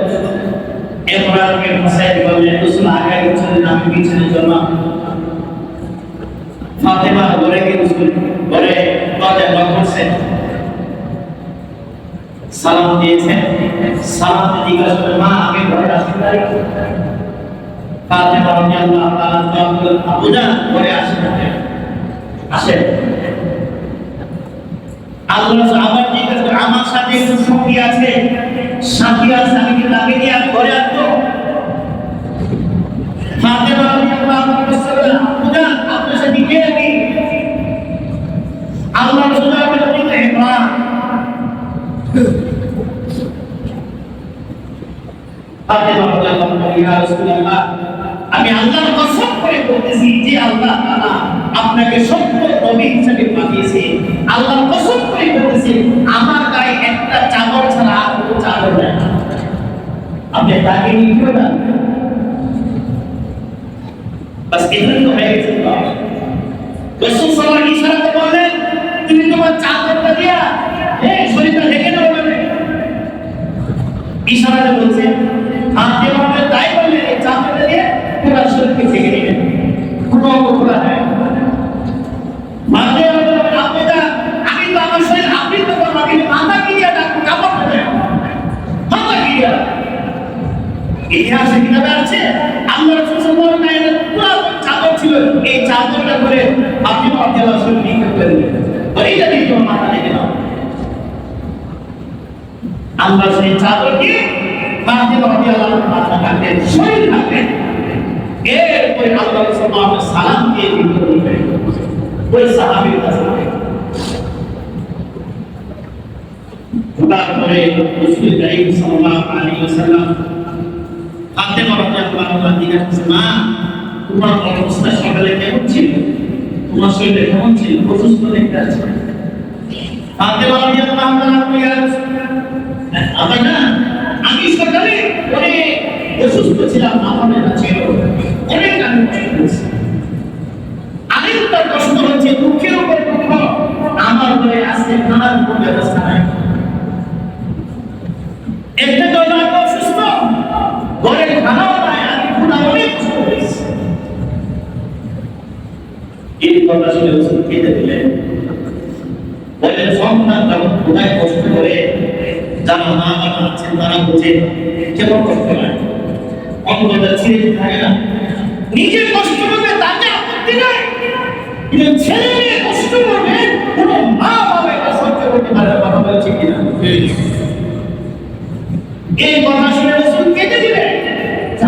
ইমরান বিন হুসাইন বলে রাসূল আগে চলে, আমি পিছনে চললাম। ফাতেমা ঘরে গিয়ে রাসূল ঘরে দরজা নক করছেন, সালাম দিয়েছেন। সালাম দিয়ে জিজ্ঞাসা করলেন, মা আগে ঘরে আসেন নাই? ফাতেমা রাদিয়াল্লাহু তাআলা জবাব দিলেন, আবু জান ঘরে আসেন। আসেন। আল্লাহ আবার জিজ্ঞাসা করলেন, আমার সাথে একটু সঙ্গী আছে, সাথী আছে, আমি কি তাকে নিয়ে ঘরে আসবো? ফাতেমা রাদিয়াল্লাহু তাআলা বললেন, আবু জান আপনার সাথে কে নেই? আল্লাহ রাসূল বললেন, ইমরান। ফাতেমা রাদিয়াল্লাহু তাআলা, ইয়া রাসূলুল্লাহ, আমি আল্লাহর কসম করে বলতেছি যে আল্লাহ তাআলা আপনাকে সত্য নবী হিসেবে পাঠিয়েছে, আল্লাহর কসম করে বলতেছি আমার গায়ে একটা চাদর ছাড়া আর কোনো চাদর নেই, আপনি তাকে নিয়ে না। বাস এখানে তো হয়ে গেছে। রাসূল সাল্লাল্লাহু আলাইহি ওয়াসাল্লাম বললেন, তুমি তোমার চাদরটা দিয়া এই শরীরটা ঢেকে নাও। ইশারাতে বলছে, ফাতেমা তাই বললেন, এই চাদরটা দিয়ে পুরো শরীরকে ঢেকে নেবেন, কোনো খোলা নাই। ফাতেমা বললেন, আপনি তো আমি তো আমার শরীর আপনি তো আমাকে মাথা কি দিয়া ডাকবো, কাপড় দেবেন মাথা কি দিয়া। ইতিহাসে কিতাবে আছে আল্লাহ রাসূল সাল্লাল্লাহু আলাইহি ওয়াসাল্লাম পুরো চাদর ছিল, এই চাদরটা করে ফাতেমা রাদিয়াল্লাহু তাআলা নিয়ে করে দিলেন, এইটা দিয়ে তোমার মাথা ঢেকে নাও। আল্লাহ সেই চাদরকে ফাতেমা রাদিয়াল্লাহু তাআলা মাথা ঢাকলেন, শরীর ঢাকলেন। এরপরে আল্লাহ সাল্লাল্লাহু আলাইহি ওয়াসাল্লাম সালাম দিয়ে দিলেন ওই সাহাবীর কাছে। তারপরে রাসূল কারীম সাল্লাল্লাহু আলাইহি ওয়াসাল্লাম ফাতেমা রাদিয়াল্লাহু তাআলা জিজ্ঞাসা করলেন, মা তোমার অবস্থা সকালে কেমন ছিল, তোমার শরীর কেমন ছিল, অসুস্থ দেখতে আছে? ফাতেমা রাদিয়াল্লাহু তাআলা বললেন, আমার না আমি সকালে অনেক অসুস্থ ছিলাম, আমার ব্যথা ছিল, অনেক আমি কষ্ট করেছি, আরেকটা কষ্ট হচ্ছে দুঃখের উপর দুঃখ, আমার ঘরে আজকে খানার কোনো ব্যবস্থা নাই। একটা তো আমি অসুস্থ, ঘরে খানাও নাই, আমি খুব অনেক কষ্ট করেছি। এই কথা শুনে রাসূল কেঁদে দিলেন, বললেন, সন্তান যখন কোথায় কষ্ট করে, যারা মা বাবা আছেন তারা বোঝে কেমন কষ্ট হয়, অন্তরটা ছিঁড়ে থাকে না। নিজে কষ্ট করবে তাকে আপত্তি নাই, কিন্তু ছেলে মেয়ে কষ্ট করবে কোনো মা বাবা এটা সহ্য করতে পারে না। কথা বলছে কিনা? এই কথা শুনে রাসূল কেঁদে দিলেন,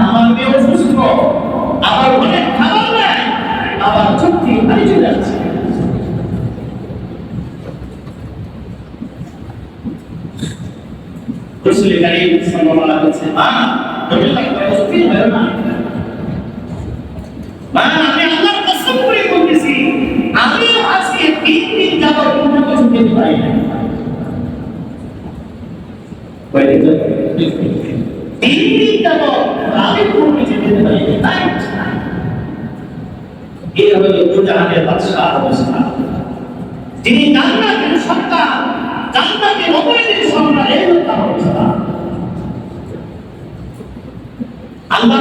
আমার মেয়ে অসুস্থ, আমার অনেক খাবার নাই, আবার চুক্তি হারিয়ে চলে যাচ্ছে। রাসূল কারীম সাল্লাল্লাহু আলাইহি ওয়াসাল্লাম, মা তুমি তাকে অস্থির হয়ো না, মা আমি আল্লাহর কসম করে বলতেছি আমি আজকে 3 দিন যাবত কোনো কিছু খেতে পারি না। কয়দিন? 3 দিন যাবত আমি কোনো কিছু খেতে পারি না। এই হলো দুজাহানের বাদশার অবস্থা, যিনি জান্নাতের সন্তান, জান্নাতের নবীর সন্তান, এই হলো তার অবস্থা। আল্লাহ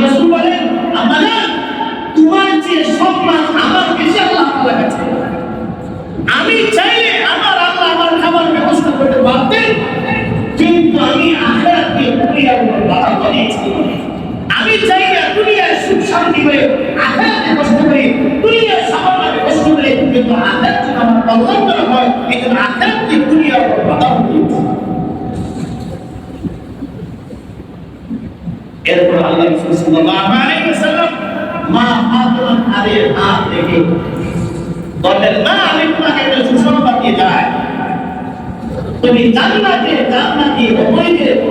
করে আখিরাতে কষ্ট করে দুনিয়ার সামান্য কষ্ট করে কিন্তু আখিরাত যদি আমার কল্যাণ করা হয় এই জন্য আখিরাতকে দুনিয়ার উপর বাধা দিয়েছে। এরপর আল্লাহ রাসূল সাল্লাল্লাহু আলাইহি ওয়াসাল্লাম মা ফাতিমা আলীর হাত থেকে বলেন, মা আমি তোমাকে একটা সুসংবাদ দিয়ে যাই, তুমি জান্নাতে উপরে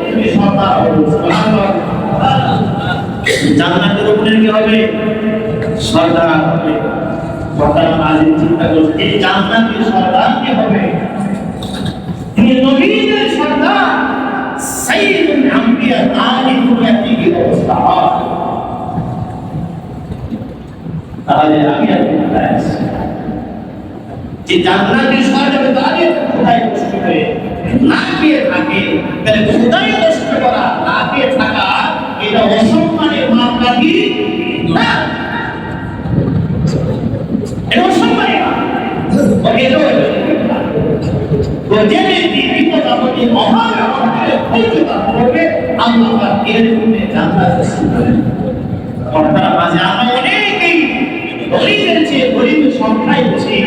তুমি সর্দার হবে। সুবহানাল্লাহ। জান্নাতের উপরে কি হবে? সর্দার হবে। সর্দার আলী চিন্তা করছে এই জান্নাতের সর্দার কি হবে? তিনি নবীদের সর্দার সাইয়্যিদুল আম্বিয়া আলী দুনিয়াতে কি অবস্থা হয়? তাহলে আমি আর কোথায় আছি? যে জান্নাতের সর্দার দাঁড়িয়ে কোথায় কষ্ট করে না পেয়ে থাকে, তাহলে খোদাই কষ্ট করা না পেয়ে থাকা এটা অসম্মানের মাপকাঠি না, এটা অসম্মানের যে ব্যক্তি বিপদ আপদে অভাবে করবে আল্লাহ এর মধ্যে জান্নাত মাঝে আমরা অনেকেই গরিবের চেয়ে গরিবের সংখ্যায় বসে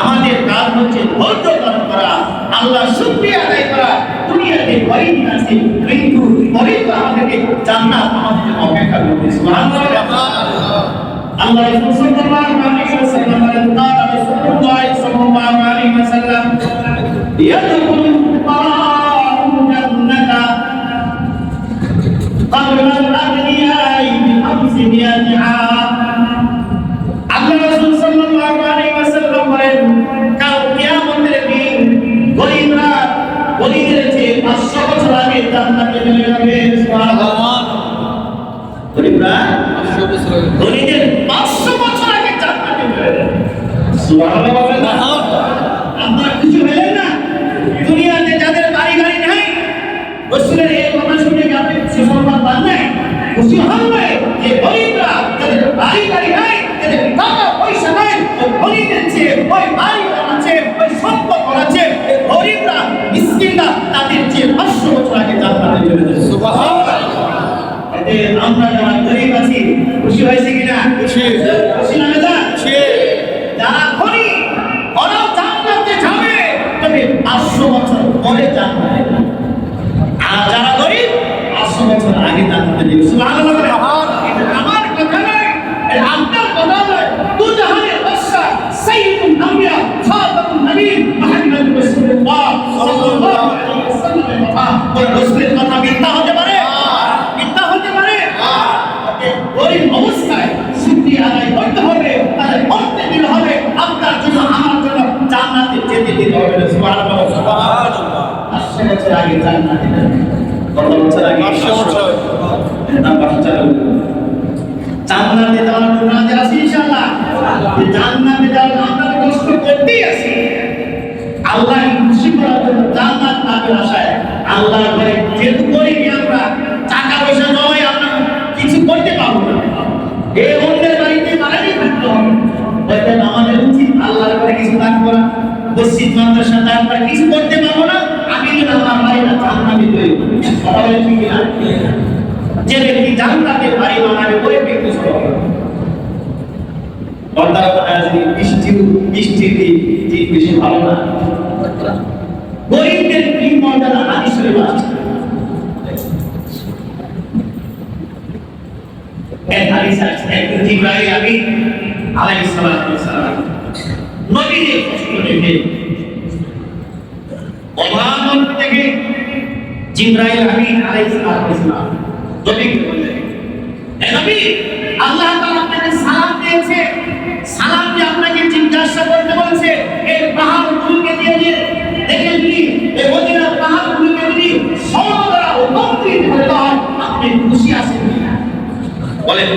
আমাদের কাজ হচ্ছে ধৈর্য ধারণ করা, আল্লাহ শুকরিয়া আদায় করা। দুনিয়াতে গরিব আছে কিন্তু গরিব আমাদেরকে জান্নাত আমাদের অপেক্ষা করবে। সুবহানাল্লাহ। আল্লাহ রাসূল সাল্লাল্লাহু আলাইহি ওয়াসাল্লাম বলেন, قال رسول الله صلى الله عليه وسلم يدخل الفقراء الجنة قبل الأغنياء ب500 عام। আল্লাহ রাসূল সাল্লাল্লাহু আলাইহি ওয়াসাল্লাম বলেন, কাল কিয়ামতের দিন গরিবদের চেয়ে 500 বছর আগে জান্নাতে চলে যাবে। সুবহানাল্লাহ। গরিবরা 500 বছর আগে, গরিবদের 500 বছর আগে জান্নাতে চলে যাবে। সুবহানাল্লাহ। আপনারা কিছু হলেন না? দুনিয়াতে যাদের বাড়ি গাড়ি নাই, রাসূলের এই কথা শুনে কি আপনি সুসংবাদ পান নাই? খুশি হন নাই যে গরিবরা যাদের বাড়ি গাড়ি নাই, যাদের টাকা পয়সা নাই, ওই গরিবদের চেয়ে ওই বাড়ি আছে, ওই সম্পদ আছে, এই গরিবরা মিসকিনরা তাদের চেয়ে 500 বছর আগে জান্নাতে চলে যাবে। সুবহানাল্লাহ। এতে আমরা যারা গরিব আছি খুশি হয়েছে কিনা? খুশি। খুশি না না? খুশি। যারা গরিব ওরা জান্নাতে যাবে, তবে 500 বছর পরে জান্নাতে যাবে। আর যারা গরিব 500 বছর আগে জান্নাতে যাবে। সুবহানাল্লাহ। এটা আমার কথা নয়, এটা আপনার কথা নয়। দু জাহানের বাদশা সাইয়্যিদুল আম্বিয়া খাতামুন নবীয়্যিন মুহাম্মদ রাসূলুল্লাহ সাল্লাল্লাহু আলাইহি ওয়াসাল্লামের কথা, ওই রাসূলের কথা মিথ্যা হতে পারে? মিথ্যা হতে পারে? গরিব অবস্থায় শুকরিয়া আদায় করতে হবে, তাহলে করতে দিতে হবে, আপনার জন্য আমার জন্য জান্নাতে যেতে দিতে হবে। সুবহানাল্লাহ। সুবহানাল্লাহ। 500 বছর আগে জান্নাতে যাবে। কত বছর আগে? 500 বছর। না 500 জান্নাতে যাওয়ার জন্য আজ আসি ইনশাআল্লাহ। জান্নাতে যাওয়ার আমরা কষ্ট করতেই আছি। আল্লাহ খুশি করার জন্য জান্নাত পাওয়ার আশায় আল্লাহর ঘরে যেহেতু গরিব আমরা, টাকা পয়সা জমাই আমরা কিছু করতে পারবো না। এই অন্যের বাড়িতে বাড়াই থাকতে হবে। অতএব আমাদের উচিত আল্লাহর ঘরে কিছু দান করা, মসজিদ মাদ্রাসা দান করা। কিছু করতে পারবো না, আমি যদি আমার বাড়িটা জান্নাতে তৈরি করি। কথা বলে ঠিক না? যে ব্যক্তি জান্নাতে বাড়ি বানাবে ওই ব্যক্তি সব বন্দার বৃষ্টি বেশি ভালো না। গরিবদের কি মর্যাদা হাদিস শরীফে আছে। এক হাদিস আছে, একদিন জিবরাইল আমিন আলাইহিস সালাতু ওয়াস সালাম নবীদের কষ্ট দেখে ওমান থেকে জিবরাইল আমিন আলাইহিস সালাতু ওয়াস সালাম নবীকে বললেন, হে নবী, আল্লাহ তাআলা আপনাকে সালাম দিয়েছে, সালাম দিয়ে আপনাকে জিজ্ঞাসা করতে বলেছে এই পাহাড়গুলোকে দিয়ে দেখে যদি এই মদিনার পাহাড়গুলোকে যদি সমুদ্র উপকৃত হতে হয় আপনি খুশি আছেন কিনা? বলেন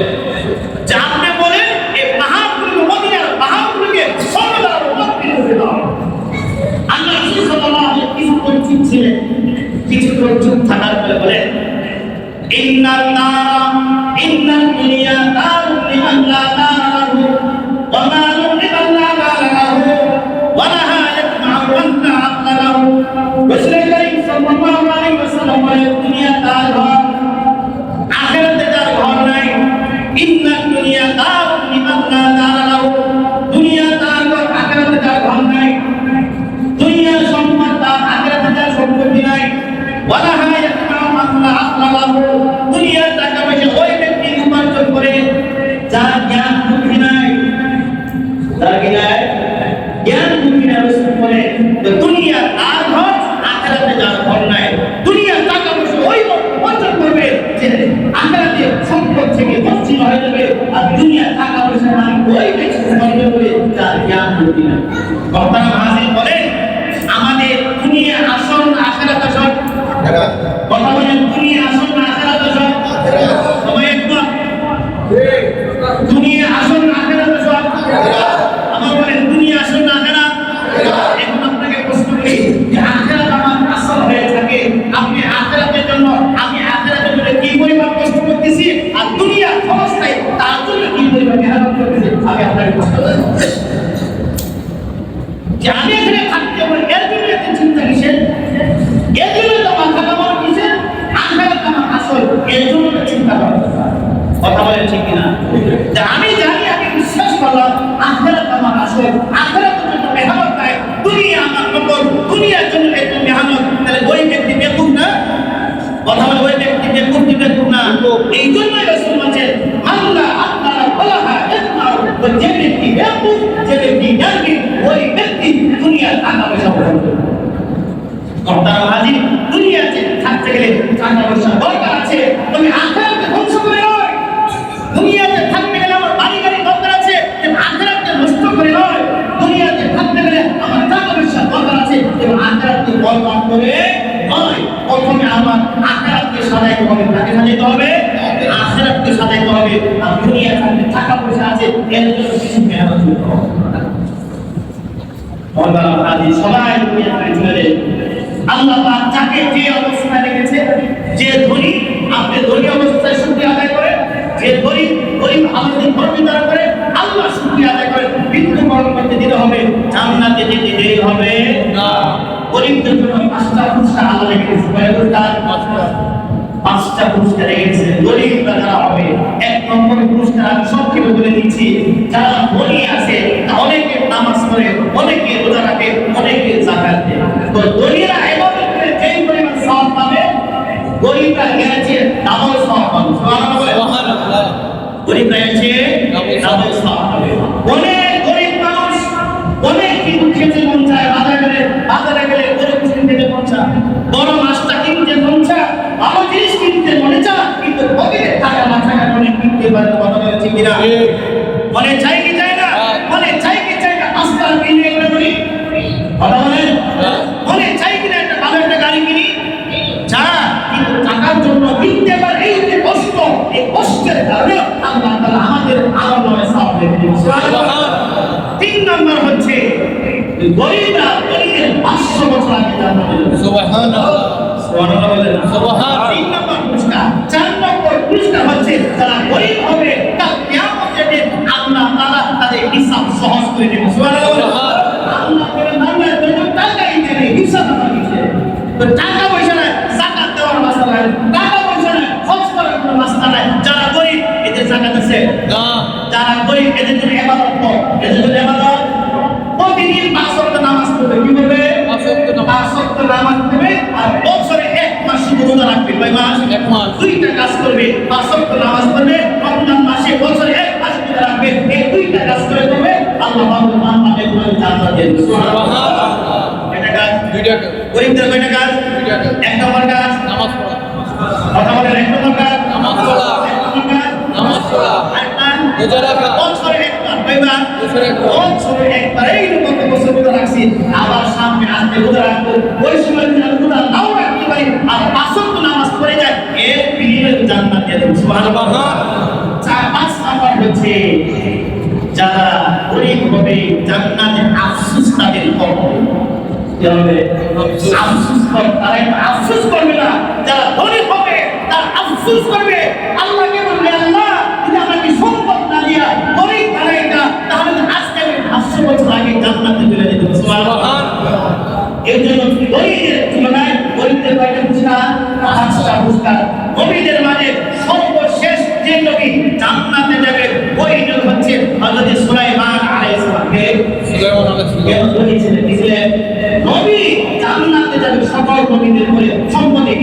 যে আপনি বলেন এই পাহাড়গুলো মদিনার পাহাড়গুলোকে সমুদ্র উপকৃত হতে হয়। আল্লাহ রাসূল সাল্লাল্লাহু আলাইহি ওয়াসাল্লাম কিছুক্ষণ চুপ ছিলেন, কিছুক্ষণ চুপ থাকার পরে বলেন, ইন্নাল দুনিয়া দারুন লিমান লা দারা লাহু ওয়া মালুন লিমান লা মালা লাহু ওয়া লাহা ইয়াতমাউ ওয়া লা আকলা লাহু। রাসূল করিম সাল্লাল্লাহু আলাইহি ওয়াসাল্লাম বলেন, দুনিয়া তার ঘর, আখিরাতে তার ঘর নাই। ইন্নাদ দুনিয়া ওয়ালা হায়াতুনা মাল্লা আখলাহু দুনিয়ার টাকা পয়সা ওই ব্যক্তি উপার্জন করে যার জ্ঞান বুদ্ধি নাই, যার জ্ঞান বুদ্ধি নাই করে দুনিয়ার আর ঘর আখিরাতে যার ঘর নাই। দুনিয়ার টাকা পয়সা ওই উপার্জন করবে যে আখিরাতে সম্পদ থেকে বঞ্চিত হয়ে যাবে, আর দুনিয়ার টাকা পয়সা মালিক ওই ব্যক্তি উপার্জন করে যার জ্ঞান বুদ্ধি নাই। বর্তমান হাজির বলেন আমাদের দুনিয়া আসল না আখিরাত আসল? কথা বলেন দুনিয়া আসল না আখিরাত আসল? সবাই একদম দুনিয়া আসল না আখিরাত আসল? আমার বলেন দুনিয়া আসল না আখিরাত? এখন আপনাকে প্রশ্ন করি যে আখিরাত আমার আসল হয়ে থাকে, আপনি আখিরাতের জন্য আমি আখিরাতের জন্য কি পরিমাণ কষ্ট করতেছি আর দুনিয়া অবস্থায় তার জন্য কি পরিমাণ মেহনত করতেছি, আমি আপনাকে প্রশ্ন করি যে আমি এখানে থাকতে হবে এর জন্য এত চিন্তা কিসের? এর জন্য তো মাথা কামার কিসের? আখিরাত আমার আসল, এর জন্য চিন্তা করা। কথা বলেন ঠিক কিনা? যে আমি জানি, আমি বিশ্বাস করলাম আখিরাত আমার আসল, আখিরাতের জন্য মেহনত নাই, দুনিয়া আমার নকল, দুনিয়ার জন্য একটু মেহনত, তাহলে ওই ব্যক্তি বেকুব না? কথা বলে ওই ব্যক্তি বেকুব না? এই জন্যই রাসূল বলেছেন আল্লাহ আল্লাহ ওয়ালাহা ইয়াসমাউ, যে ব্যক্তি বেকুব, যে ব্যক্তি জ্ঞানী, ওই ব্যক্তি দুনিয়ার টাকা পয়সা উপার্জন করে। কর্তার হাজির দুনিয়াতে থাকতে গেলে টাকা পয়সা দরকার আছে, তুমি আখিরাতকে ধ্বংস করে নয়। দুনিয়াতে থাকতে গেলে আমার বাড়ি গাড়ি দরকার আছে, কিন্তু আখিরাতকে নষ্ট করে নয়। দুনিয়াতে থাকতে গেলে আমার টাকা পয়সা দরকার আছে, কিন্তু আখিরাতকে বরবাদ করে নয়। প্রথমে আমার আখিরাতকে সাজাইতে হবে, তাকে সাজাইতে হবে, আখিরাতকে সাজাইতে হবে। আর দুনিয়াতে টাকা পয়সা আছে এর জন্য কিছু মেহনত করতে হবে। সবাই দুনিয়া থেকে চলে যায়। আল্লাহ পাক যাকে যে অবস্থায় রেখেছে, যে ধনী আপনি ধনী অবস্থায় শুকরিয়া আদায় করেন, যে গরিব আমাদের ধর্মীয় করে আল্লাহ শুকরিয়া আদায় করেন, মৃত্যুবরণ করতে দিতে হবে, জান্নাতে যেতে দেরি হবে না। গরিবদের জন্য 5টা পুরস্কার আল্লাহ রেখেছে। কয় পুরস্কার? 5টা পুরস্কার রেখেছে গরিবরা যারা হবে। 1 নম্বর পুরস্কার আমি সংক্ষেপে বলে দিচ্ছি, যারা ধনী আছে অনেকে নামাজ পড়ে, অনেকে রোজা রাখে, অনেকে যাকাত দেয়। তো ধনীরা ইবাদত করে যেই পরিমাণ সওয়াব পাবে, গরিবরা গেছে ডাবল সওয়াব পাবে। সুবহানাল্লাহ। গরিবরা গেছে ডাবল সওয়াব পাবে। অনেক গরিব মানুষ অনেক কিছু খেতে মন চায়, বাজারে গেলে গরিব কিছু খেতে মন চায়, বড় মাছটা কিনতে মন চায়, ভালো জিনিস কিনতে মনে চায়, কিন্তু পকেটে টাকা না থাকার কারণে কিনতে পারে না। কথা বলছি কিনা? মনে চাই কি চাই না? মনে চাই কি চাই না আস্তা কিনে একটা করি? কথা বলেন মনে চাই কিনা একটা ভালো একটা গাড়ি কিনি? যা, কিন্তু টাকার জন্য কিনতে পারে, এই যে কষ্ট, এই কষ্টের কারণে আল্লাহ তাআলা আমাদের আমলে সওয়াব রেখে দিয়েছেন। সুবহানাল্লাহ। 3 নম্বর হচ্ছে গরিবরা গরিবের 500 বছর আগে জান্নাতে যাবে। সুবহানাল্লাহ। সুবহানাল্লাহ বলেন। সুবহানাল্লাহ। 3 নম্বর পুরস্কার। 4 নম্বর পুরস্কার হচ্ছে যারা গরিব হবে কাল কিয়ামতের দিন আল্লাহ তাআলা তাদের হিসাব সহজ করে দেবেন। সুবহানাল্লাহ। আল্লাহ বলেন বান্দা যত টাকাই দেবে হিসাব আমার দিছে। তো টাকা পয়সা না, যাকাত দেওয়ার মাসলা নাই, টাকা পয়সা না, খরচ করার কোনো মাসলা নাই। যারা গরিব এদের যাকাত আছে না, যারা গরিব এদের জন্য ইবাদত কর, এদের জন্য ইবাদত প্রতিদিন 5 ওয়াক্ত নামাজ পড়বে। কি করবে? 5 ওয়াক্ত নামাজ পড়বে আর বছরে 1 মাস শুধু রোজা রাখবে। কয় মাস? 1 মাস। 2টা কাজ করবে, 5 ওয়াক্ত নামাজ পড়বে, রমজান মাসে বছরে 1 মাস রোজা রাখবে। এই 2টা কাজ করে করবে, আল্লাহ পাক আমাকে তোমাকে জান্নাত দেন। সুবহানাল্লাহ। এটা কাজ, 2টা কাজ। গরিবদের কয়টা কাজ? 2টা কাজ। 1 নম্বর কাজ নামাজ পড়া। কথা বলেন 1 নম্বর কাজ নামাজ পড়া। 1 নম্বর কাজ নামাজ পড়া। আরেকটা রোজা রাখা। বছরে 1 বার। কয়বার? বছরে 1 বার। বছরে 1 বার। এই কত বছর রোজা রাখছি, আবার সামনে আসতে রোজা রাখবো, ওই সময় যদি আমি রোজা নাও রাখতে পারি আর 5 ওয়াক্ত নামাজ পড়ে যায়, এর বিনিময়ে জান্নাত দিয়ে দেব। সুবহানাল্লাহ। 5 নম্বর হচ্ছে যারা গরিব হবে জান্নাতে আফসোস তাদের করবে। কি হবে? আফসোস করবে। তারা আফসোস করবে না। যারা গরিব হবে তারা আফসোস করবে, আল্লাহকে বলবে আল্লাহ যদি আমাকে সম্পদ না দিয়া গরিব বানাই না, তাহলে আজকে আমি 500 বছর আগে জান্নাতে চলে যেতাম। সুবহানাল্লাহ। এর জন্য গরিবদের তুলনায় গরিবদের কয়টা পুরস্কার? 5টা পুরস্কার। নবীদের মাঝে সর্বশেষ যে নবী জান্নাতে যাবে ওই নবী হচ্ছে হযরত সুলাইমান আলাইহিস সালাম। কে? সুলাইমান আলাইহিস সালাম। নবী ছিলেন, নবী জান্নাতে যাবে সকল নবীদের পরে সম্পদে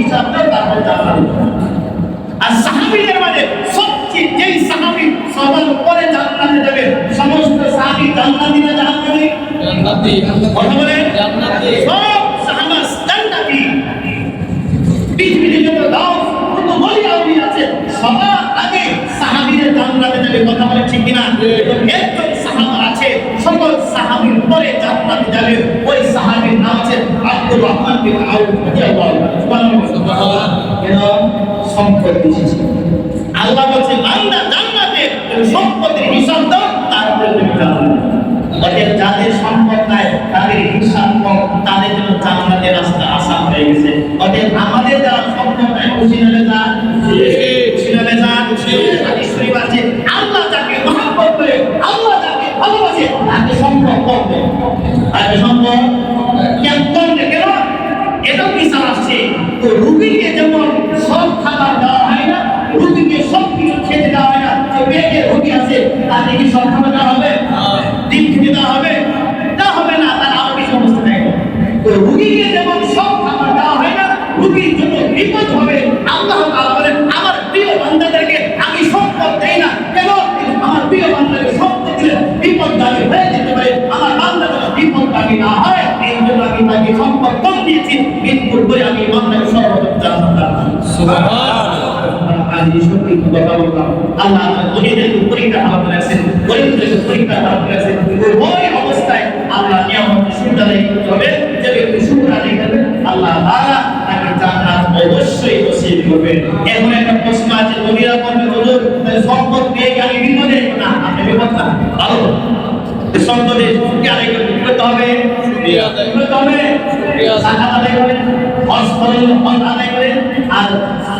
আর সাহাবীদের মাঝে সবচেয়ে যেই সাহাবী সবার উপরে জান্নাতে যাবে, সমস্ত সাহাবী জান্নাতি না জাহান্নামী? জান্নাতি। কথা বলেন জান্নাতি। সব সাহাবা জান্নাতি। পৃথিবীতে যত দাও কত বলি আউলি আছে সবার আগে সাহাবীদের জান্নাতে যাবে। কথা বলেন ঠিক কিনা? একজন সাহাবা আছে সকল সাহাবীর পরে জান্নাতে যাবে, ওই সাহাবীর নাম আছে আব্দুর রহমান বিন আউফ রাদিয়াল্লাহু আনহু। সুবহানাল্লাহ। কেন? সম্পদ দিয়েছে। আল্লাহ বলছে বান্দা জান্নাতে সম্পদের হিসাব দাও, তারপরে তুমি জান্নাতে। অতএব যাদের সম্পদ নাই তাদের হিসাব কম, তাদের জন্য জান্নাতের রাস্তা আসান হয়ে গেছে। অতএব আমাদের যারা সম্পদ নাই খুশি হলে যান, খুশি হলে যান। হাদিস শরীফ আছে আল্লাহ যাকে মহব্বত করে, আল্লাহ যাকে ভালোবাসে তাকে সম্পদ করবে। তাকে সম্পদ কেন করবে? কেন? এটাও বিচার আসছে। তো রুগীকে যেমন সব খাবার দেওয়া হয় না, রুগীকে সব কিছু খেতে দেওয়া হয় না, যে পেটে রুগী আছে তাকে কি সব খাবার দেওয়া হবে? ডিম খেতে দেওয়া হবে? তা হবে না, তার আরো কিছু অবস্থা নেই। তো রুগীকে যেমন সব খাবার দেওয়া হয় না, রুগীর জন্য বিপদ হবে। আল্লাহ তাআলা বলেন আমার প্রিয় বান্দাদেরকে আমি সম্পদ দেই না। কেন? আমার প্রিয় বান্দাকে সম্পদ দিলে বিপদগামী হয়ে যেতে পারে। আমার বান্দা যেন বিপদগামী না হয় এই জন্য আমি তাকে সম্পদ কম দিয়েছি, মৃত্যুর পরে আমি বান্দাকে সর্বপ্রথম জান্নাত দান করব। সুবহানাল্লাহ। আজ এই সত্যি কথা বললাম। আল্লাহ আমাদের গরিবদেরকে পরীক্ষা ভালো করেছেন, গরিবদেরকে পরীক্ষা ভালো করেছেন। ওই অবস্থায় আল্লাহ নিয়ামত শুকর আদায় করতে হবে। যে ব্যক্তি শুকর আদায় করবে আল্লাহ তাআলা তাকে জান্নাত অবশ্যই নসিব করবেন। এমন একটা প্রশ্ন আছে নবীরা বলবে হুজুর সম্পদ পেয়ে কি আমি বিপদে? না, আপনি বিপদ না, ভালো সম্পদে কি আদায় করতে হবে? শুকরিয়া আদায় করতে হবে, যাকাত আদায় করেন, হজ করেন, হজ আদায় করেন, আর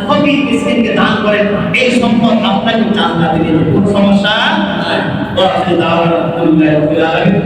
ফকির মিসকিনকে দান করেন। এই সম্পদ আপনাকে জান্নাতে নিয়ে যাবে, কোনো সমস্যা নাই। ওয়া আখিরু দাওয়ানা আলহামদুলিল্লাহি রাব্বিল আলামিন।